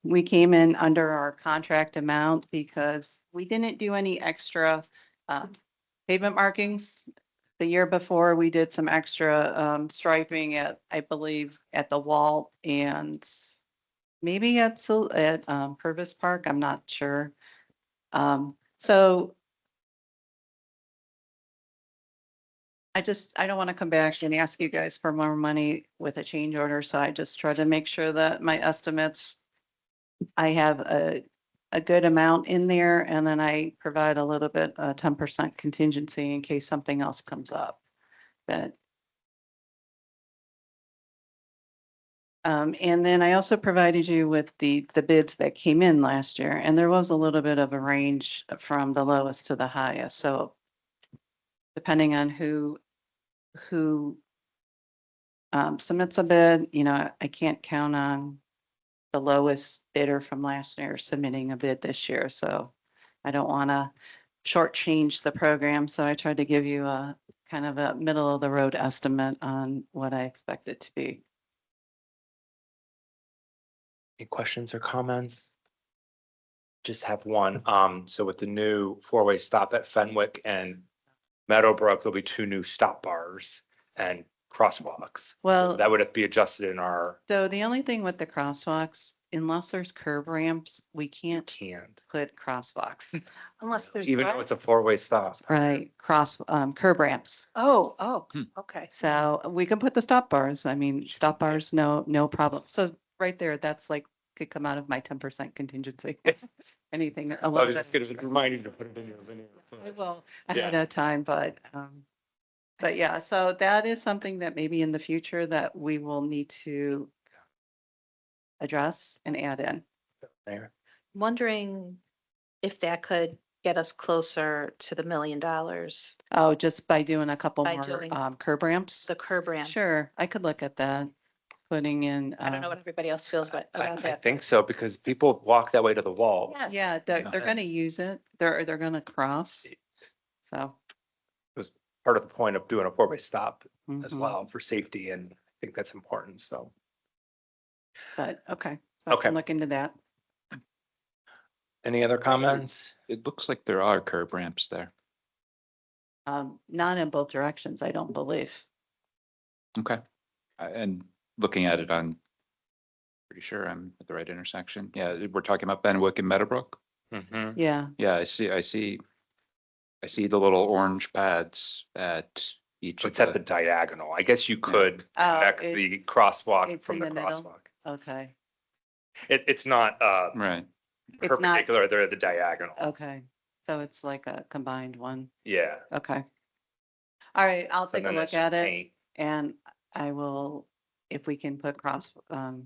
We came in under our contract amount because we didn't do any extra pavement markings. The year before, we did some extra striping at, I believe, at the Walt and maybe at Purvis Park. I'm not sure. So I don't want to come back and ask you guys for more money with a change order. So I just try to make sure that my estimates, I have a good amount in there, and then I provide a little bit, 10% contingency in case something else comes up. But and then I also provided you with the bids that came in last year, and there was a little bit of a range from the lowest to the highest. So depending on who submits a bid, I can't count on the lowest bidder from last year submitting a bid this year. So I don't want to shortchange the program. So I tried to give you a kind of a middle of the road estimate on what I expect it to be. Any questions or comments? Just have one. So with the new four-way stop at Fenwick and Meadowbrook, there'll be 2 new stop bars and crosswalks. Well, That would have to be adjusted in our. So the only thing with the crosswalks, unless there's curb ramps, we can't put crosswalks. Unless there's. Even though it's a 4-way stop. Right, curb ramps. Oh, okay. So we can put the stop bars. I mean, stop bars, no problem. So right there, that's like, could come out of my 10% contingency. Anything. I was just gonna remind you to put it in your linear. I will ahead of time, but yeah, so that is something that maybe in the future that we will need to address and add in. There. Wondering if that could get us closer to the $1 million, Oh, just by doing a couple By more doing curb ramps? the curb ramp. Sure, I could look at that, putting in. I don't know what everybody else feels about I that. think so, because people walk that way to the wall. Yeah, they're gonna use it. They're gonna cross. So. It was part of the point of doing a 4-way stop as Mhm. well for safety, and I think that's important, so. But, okay. So I Okay. can look into that. Any other comments? It looks like there are curb ramps there. Not in both directions, I don't believe. Okay. And looking at it, I'm pretty sure I'm at the right intersection. Yeah, we're talking about Benwick and Meadowbrook. Mm-hmm. Yeah, Yeah, I see the little orange pads at each of It's at the the, diagonal. I guess you could Oh, connect the crosswalk it's from in the the middle? crosswalk. okay, It's not right. It's not- perpendicular, they're the diagonal. okay. So it's like a combined one. Yeah. Okay. All right, I'll So take a then look it's at it paint. and I will, if we can put crosswalk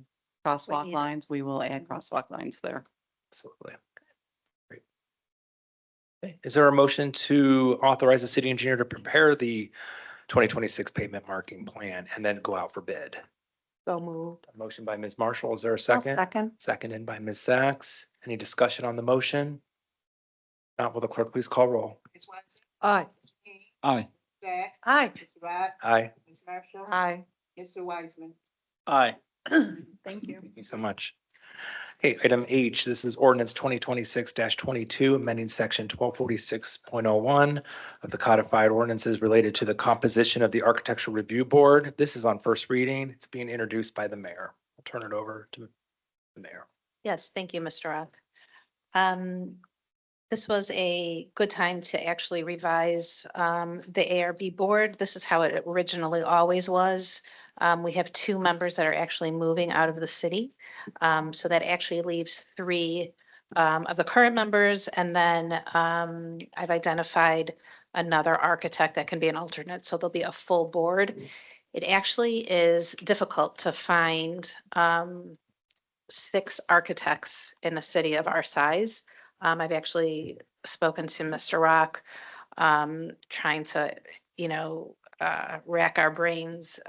need- lines, we will add crosswalk lines there. Absolutely. Great. Okay. Is there a motion to authorize the city engineer to prepare the 2026 pavement marking plan and then go out for bid? So moved. A motion by Ms. Marshall. Is there a I'll second? second. Seconded by Ms. Sachs. Any discussion on the motion? Not, will the clerk please call roll? Aye. Aye. Zach. Aye. Mr. Rock. Aye. Ms. Marshall. Aye. Mr. Wiseman. Aye. Thank you. Thank you so much. Okay, item H, this is ordinance 2026-22, amending section 1246.01 of the codified ordinances related to the composition of the Architectural Review Board. This is on first reading. It's being introduced by the mayor. I'll turn it over to the mayor. Yes, thank you, Mr. Rock. This was a good time to actually revise the ARB board. This is how it originally always was. We have 2 members that are actually moving out of the city. So that actually leaves 3 of the current members. And then I've identified another architect that can be an alternate. So there'll be a full board. It actually is difficult to find 6 architects in a city of our size. I've actually spoken to Mr. Rock, trying to, rack our brains.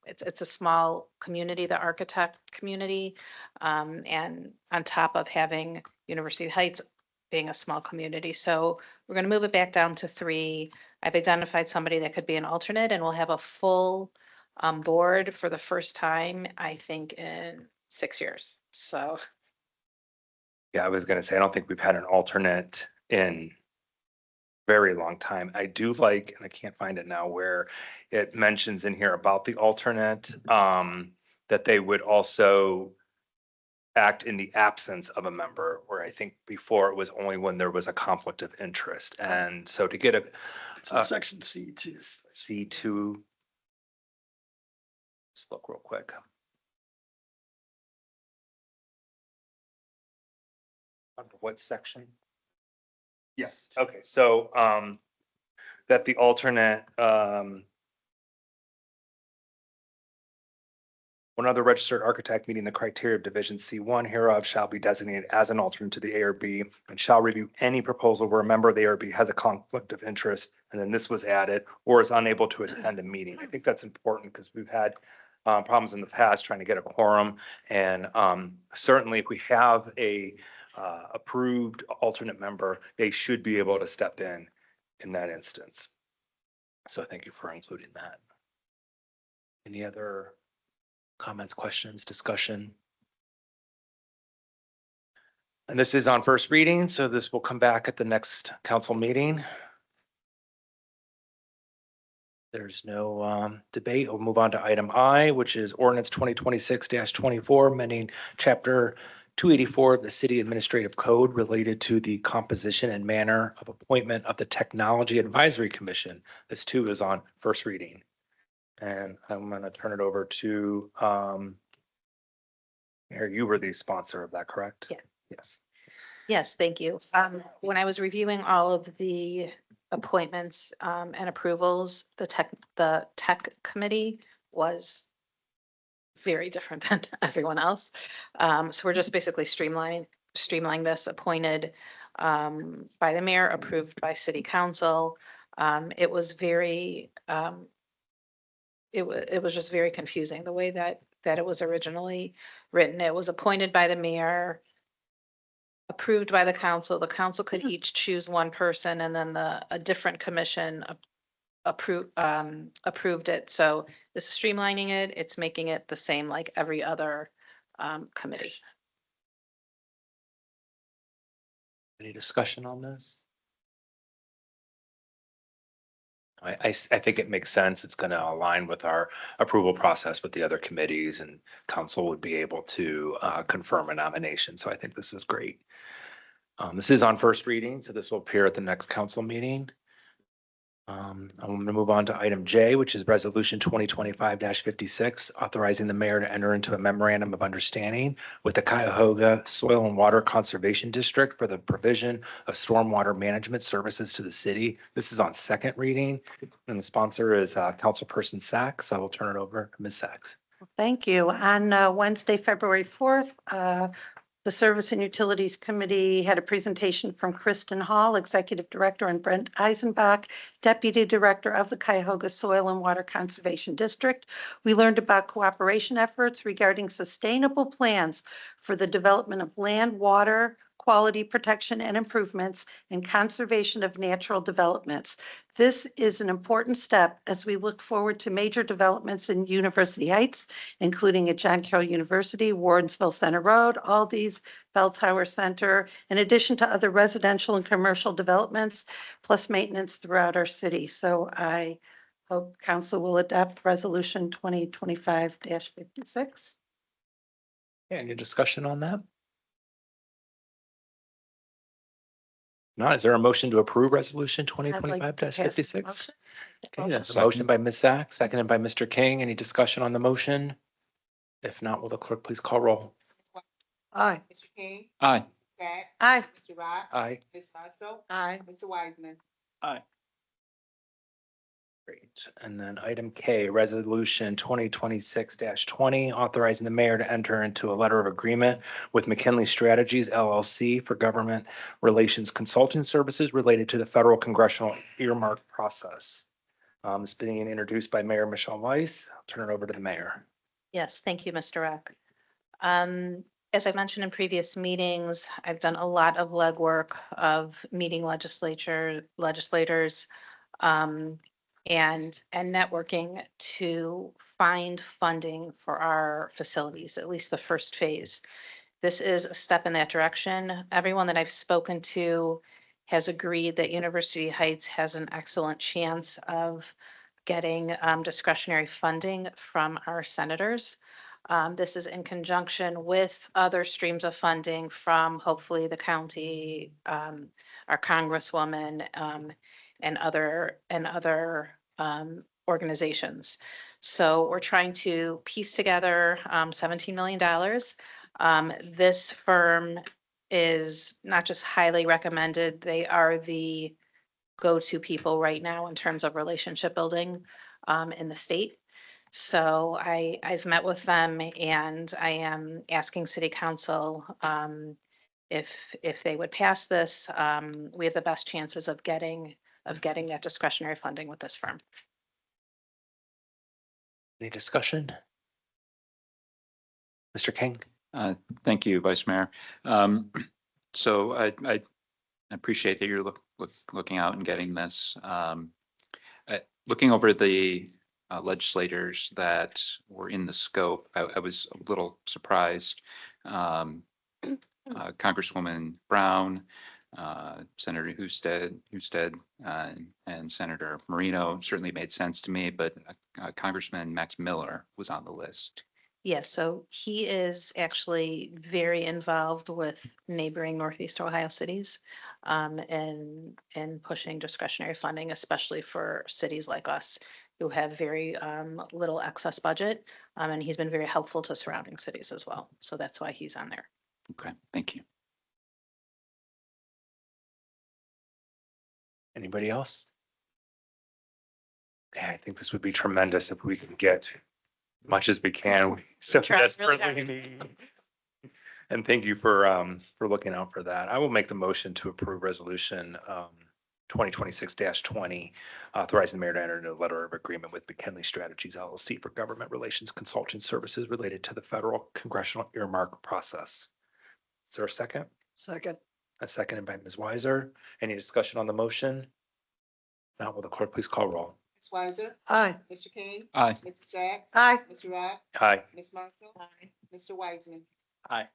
It's a small community, the architect community. And on top of having University Heights being a small community. So we're going to move it back down to 3. I've identified somebody that could be an alternate, and we'll have a full board for the first time, I think, in 6 years. So. Yeah, I was going to say, I don't think we've had an alternate in very long time. I do like, and I can't find it now, where it mentions in here about the alternate, that they would also act in the absence of a member, where I think before it was only when there was a conflict of interest. And so to get Section C2. C2. Let's look real quick. Under what section? Yes, okay, so that the alternate one other registered architect meeting the criteria of Division C1 hereof shall be designated as an alternate to the ARB and shall review any proposal where a member of the ARB has a conflict of interest, and then this was added, or is unable to attend a meeting. I think that's important because we've had problems in the past trying to get a quorum, and certainly if we have a approved alternate member, they should be able to step in that instance. So thank you for including that. Any other comments, questions, discussion? And this is on first reading, so this will come back at the next council meeting. There's no debate. We'll move on to item I, which is ordinance 2026-24, amending chapter 284 of the City Administrative Code related to the composition and manner of appointment of the Technology Advisory Commission. This too is on first reading. And I'm going to turn it over to Mayor, you were the sponsor of that, correct? Yeah. Yes. Yes, thank you. When I was reviewing all of the appointments and approvals, the tech committee was very different than everyone else. So we're just basically streamlining this, appointed by the mayor, approved by city council. It was very, it was just very confusing the way that it was originally written. It was appointed by the mayor, approved by the council. The council could each choose one person, and then a different commission approved it. So this is streamlining it. It's making it the same like every other committee. Any discussion on this? I think it makes sense. It's going to align with our approval process with the other committees, and council would be able to confirm a nomination. So I think this is great. This is on first reading, so this will appear at the next council meeting. I'm going to move on to item J, which is resolution 2025-56, authorizing the mayor to enter into a memorandum of understanding with the Cuyahoga Soil and Water Conservation District for the provision of stormwater management services to the city. This is on second reading, and the sponsor is Councilperson Sachs. I will turn it over to Ms. Sachs. Thank you. On Wednesday, February 4th, the Service and Utilities Committee had a presentation from Kristen Hall, Executive Director, and Brent Eisenbach, Deputy Director of the Cuyahoga Soil and Water Conservation District. We learned about cooperation efforts regarding sustainable plans for the development of land, water, quality protection and improvements, and conservation of natural developments. This is an important step as we look forward to major developments in University Heights, including at John Carroll University, Wardensville Center Road, Aldi's, Bell Tower Center, in addition to other residential and commercial developments, plus maintenance throughout our city. So I hope council will adopt resolution 2025-56. Any discussion on that? Not, is there a motion to approve resolution twenty I'd like twenty-five to pass the 56? motion. Okay, that's a motion by Ms. Zach, seconded by Mr. King. Any discussion on the motion? If not, will the clerk please call roll? Aye. Mr. King, Aye. Zach, Aye. Mr. Rock, Aye. Ms. Marshall, Aye. Mr. Wiseman. Aye. Great. And then item K, resolution 2026-20, authorizing the mayor to enter into a letter of agreement with McKinley Strategies LLC for government relations consulting services related to the federal congressional earmark process. This being introduced by Mayor Michelle Weiss. I'll turn it over to the mayor. Yes, thank you, Mr. Rock. As I mentioned in previous meetings, I've done a lot of legwork of meeting legislators, and networking to find funding for our facilities, at least the first phase. This is a step in that direction. Everyone that I've spoken to has agreed that University Heights has an excellent chance of getting discretionary funding from our senators. This is in conjunction with other streams of funding from hopefully the county, our congresswoman, and other organizations. So we're trying to piece together $17 million. This firm is not just highly recommended, they are the go-to people right now in terms of relationship building in the state. So I've met with them and I am asking city council if they would pass this, we have the best chances of getting that discretionary funding with this firm. Any discussion? Mr. King? Thank you, Vice Mayor. So I appreciate that you're looking out and getting this. Looking over the legislators that were in the scope, I was a little surprised. Congresswoman Brown, Senator Husted, and Senator Marino certainly made sense to me, but Congressman Max Miller was on the list. Yeah, so he is actually very involved with neighboring Northeast Ohio cities and pushing discretionary funding, especially for cities like us who have very little excess budget. And he's been very helpful to surrounding cities as well. So that's why he's on there. Okay, thank you. Anybody else? Yeah, I think this would be tremendous if we can get as much as we can. We so Trying really desperately hard. need. And thank you for looking out for that. I will make the motion to approve resolution 2026-20, authorizing the mayor to enter into a letter of agreement with McKinley Strategies LLC for government relations consulting services related to the federal congressional earmark process. Is there a second? Second. A seconded by Ms. Weiser. Any discussion on the motion? Now, will the clerk please call roll? Ms. Weiser, Aye. Mr. King, Aye. Mrs. Sacks, Aye. Mr. Rock, Aye. Ms. Marshall, Mr. Wiseman. Aye.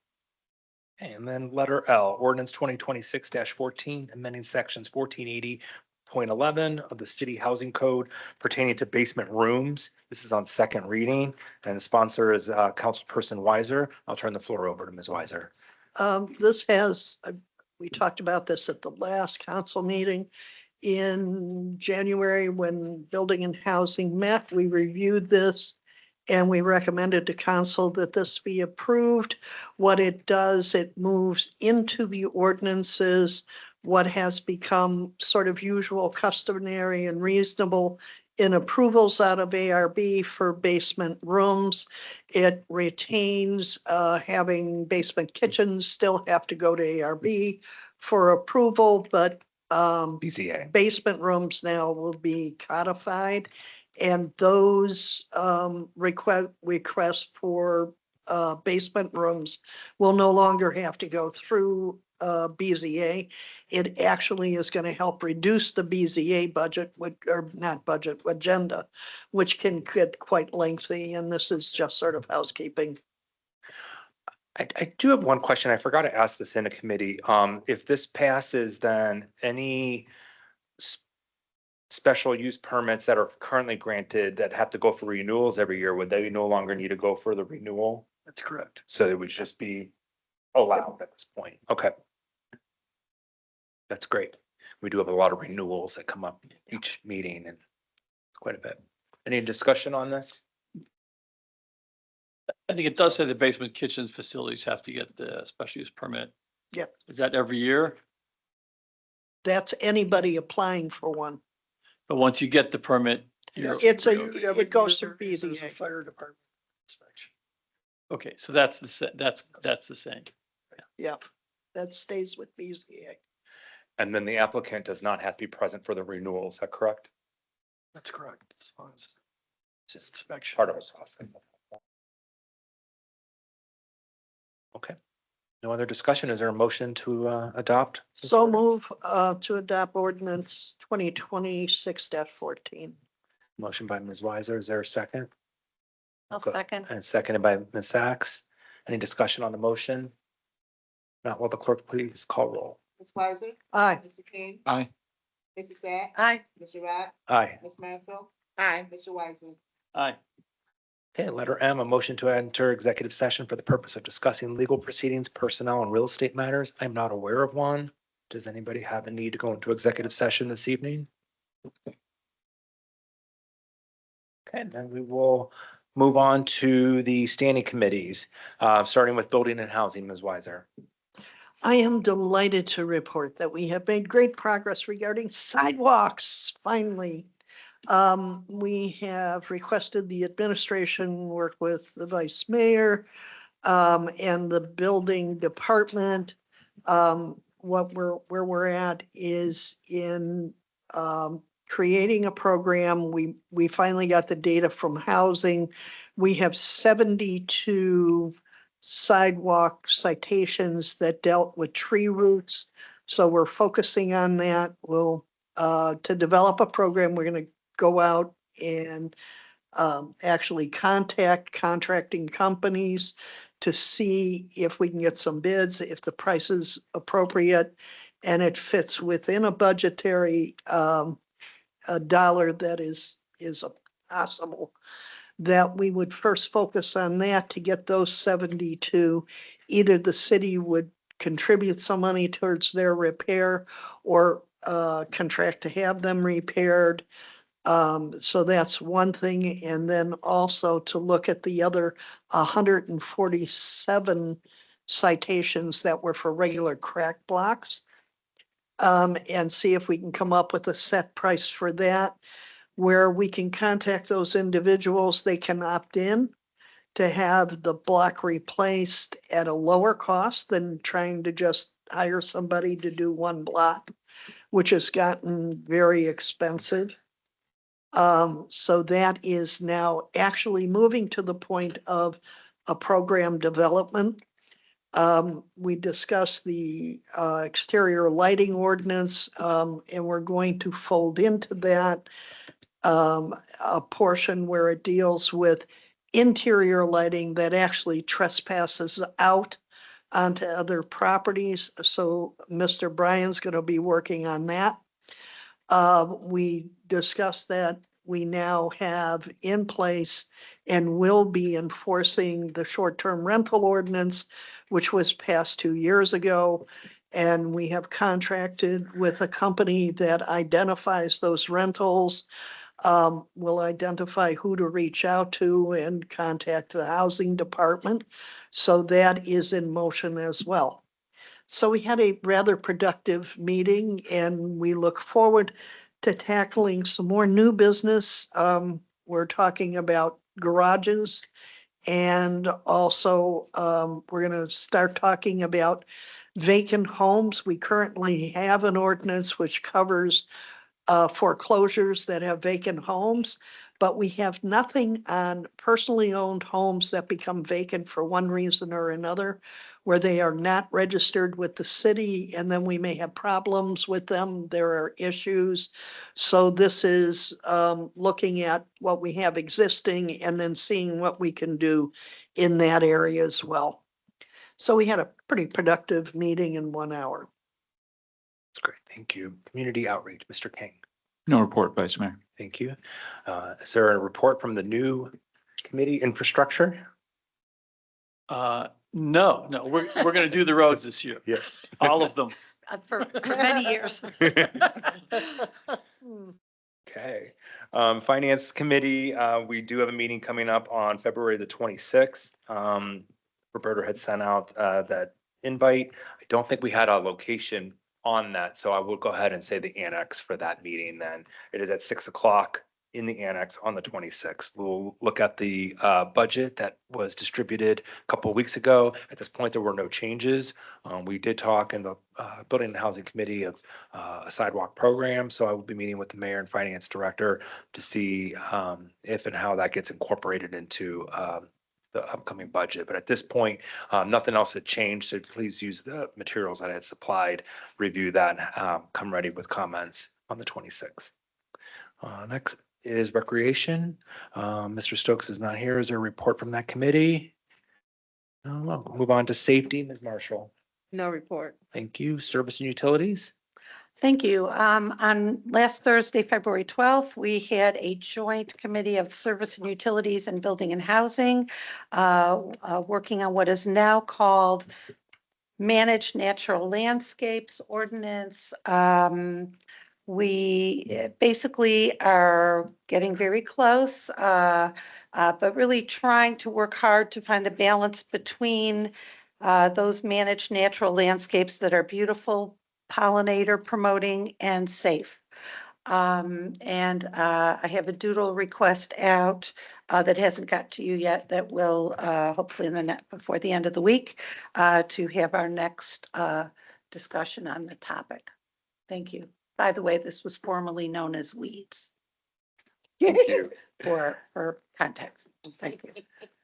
And then letter L, ordinance 2026-14, amending sections 1480.11 of the city housing code pertaining to basement rooms. This is on second reading and the sponsor is Councilperson Weiser. I'll turn the floor over to Ms. Weiser. This has, we talked about this at the last council meeting in January when Building and Housing met. We reviewed this and we recommended to council that this be approved. What it does, it moves into the ordinances what has become sort of usual, customary and reasonable in approvals out of ARB for basement rooms. It retains having basement kitchens still have to go to ARB for approval, but BZA. basement rooms now will be codified. And those requests for basement rooms will no longer have to go through BZA. It actually is going to help reduce the BZA budget, or not budget, agenda, which can get quite lengthy, and this is just sort of housekeeping. I do have one question. I forgot to ask this in a committee. If this passes, then any special use permits that are currently granted that have to go for renewals every year, would they no longer need to go for the renewal? That's correct. So it would just be allowed at this point. Okay. That's great. We do have a lot of renewals that come up each meeting and it's quite a bit. Any discussion on this? I think it does say the basement kitchens facilities have to get the special use permit. Yep. Is that every year? That's anybody applying for one. But once you get the permit, you're. It goes through BZA. Fire department inspection. Okay, so that's the same. Yeah, that stays with BZA. And then the applicant does not have to be present for the renewal. Is that correct? That's correct. As long as it's just inspection. Part of the process. Okay. No other discussion. Is there a motion to adopt? So move to adopt ordinance 2026-14. Motion by Ms. Weiser. Is there a second? I'll Go- second. And seconded by Ms. Sacks. Any discussion on the motion? Not, will the clerk please call roll? Ms. Weiser? Aye. Mr. King? Aye. Mrs. Sacks? Aye. Mr. Rock? Aye. Ms. Marshall? Aye. Mr. Wiseman? Aye. Okay, letter M, a motion to enter executive session for the purpose of discussing legal proceedings, personnel and real estate matters. I'm not aware of one. Does anybody have a need to go into executive session this evening? Okay, then we will move on to the standing committees, starting with building and housing, Ms. Weiser. I am delighted to report that we have made great progress regarding sidewalks, finally. We have requested the administration work with the vice mayor and the building department. Where we're at is in creating a program. We finally got the data from housing. We have 72 sidewalk citations that dealt with tree roots. So we're focusing on that. We'll to develop a program, we're going to go out and actually contact contracting companies to see if we can get some bids, if the price is appropriate and it fits within a budgetary a dollar that is possible, that we would first focus on that to get those 72. Either the city would contribute some money towards their repair or contract to have them repaired. So that's one thing. And then also to look at the other 147 citations that were for regular crack blocks. And see if we can come up with a set price for that, where we can contact those individuals. They can opt in to have the block replaced at a lower cost than trying to just hire somebody to do one block, which has gotten very expensive. So that is now actually moving to the point of a program development. We discussed the exterior lighting ordinance, and we're going to fold into that a portion where it deals with interior lighting that actually trespasses out onto other properties. So Mr. Bryan's going to be working on that. We discussed that we now have in place and will be enforcing the short-term rental ordinance, which was passed 2 years ago. And we have contracted with a company that identifies those rentals. We'll identify who to reach out to and contact the housing department. So that is in motion as well. So we had a rather productive meeting and we look forward to tackling some more new business. We're talking about garages and also we're going to start talking about vacant homes. We currently have an ordinance which covers foreclosures that have vacant homes, but we have nothing on personally owned homes that become vacant for one reason or another, where they are not registered with the city, and then we may have problems with them. There are issues. So this is looking at what we have existing and then seeing what we can do in that area as well. So we had a pretty productive meeting in 1 hour. That's great. Thank you. Community outreach, Mr. King. No report, Vice Mayor. Thank you. Is there a report from the new committee infrastructure? No, we're gonna do the roads this year, Yes. all of them. For many years. Okay. Finance Committee, we do have a meeting coming up on February the 26th. Roberta had sent out that invite. I don't think we had a location on that, so I will go ahead and say the annex for that meeting then. It is at 6 o'clock in the annex on the 26th. We'll look at the budget that was distributed a couple of weeks ago. At this point, there were no changes. We did talk in the Building and Housing Committee of a sidewalk program, so I will be meeting with the mayor and finance director to see if and how that gets incorporated into the upcoming budget. But at this point, nothing else had changed, so please use the materials that I had supplied, review that, and come ready with comments on the 26th. Next is recreation. Mr. Stokes is not here. Is there a report from that committee? No, we'll move on to safety. Ms. Marshall. No report. Thank you. Service and utilities. Thank you. On last Thursday, February 12th, we had a joint committee of service and utilities and building and housing, working on what is now called managed natural landscapes ordinance. We basically are getting very close, but really trying to work hard to find the balance between those managed natural landscapes that are beautiful, pollinator promoting, and safe. I have a doodle request out that hasn't got to you yet that will hopefully before the end of the week to have our next discussion on the topic. Thank you. By the way, this was formerly known as weeds. Thank you. For context. Thank you.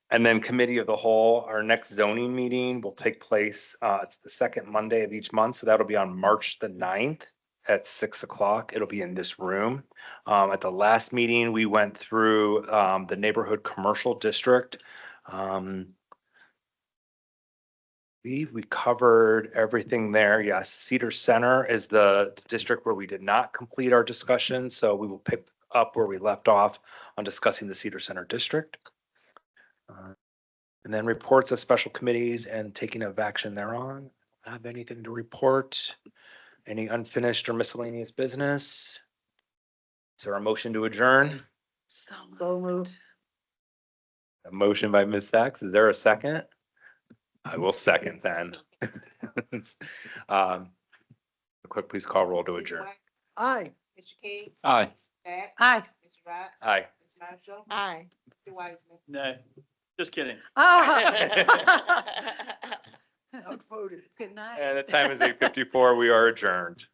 And then committee of the whole, our next zoning meeting will take place, it's the second Monday of each month. So that'll be on March the 9th at 6 o'clock. It'll be in this room. At the last meeting, we went through the neighborhood commercial district. We covered everything there. Yes, Cedar Center is the district where we did not complete our discussion. So we will pick up where we left off on discussing the Cedar Center district. And then reports of special committees and taking of action thereon. Have anything to report? Any unfinished or miscellaneous business? Is there a motion to adjourn? So moved. A motion by Ms. Sachs. Is there a second? I will second then. Clerk, please call roll to adjourn. Aye. Mr. King, Aye. Zach, Aye. Mr. Rock, Aye. Ms. Marshall, Aye. Mr. Wiseman. No, just kidding. Outvoted. Good night. And the time is 8:54. We are adjourned.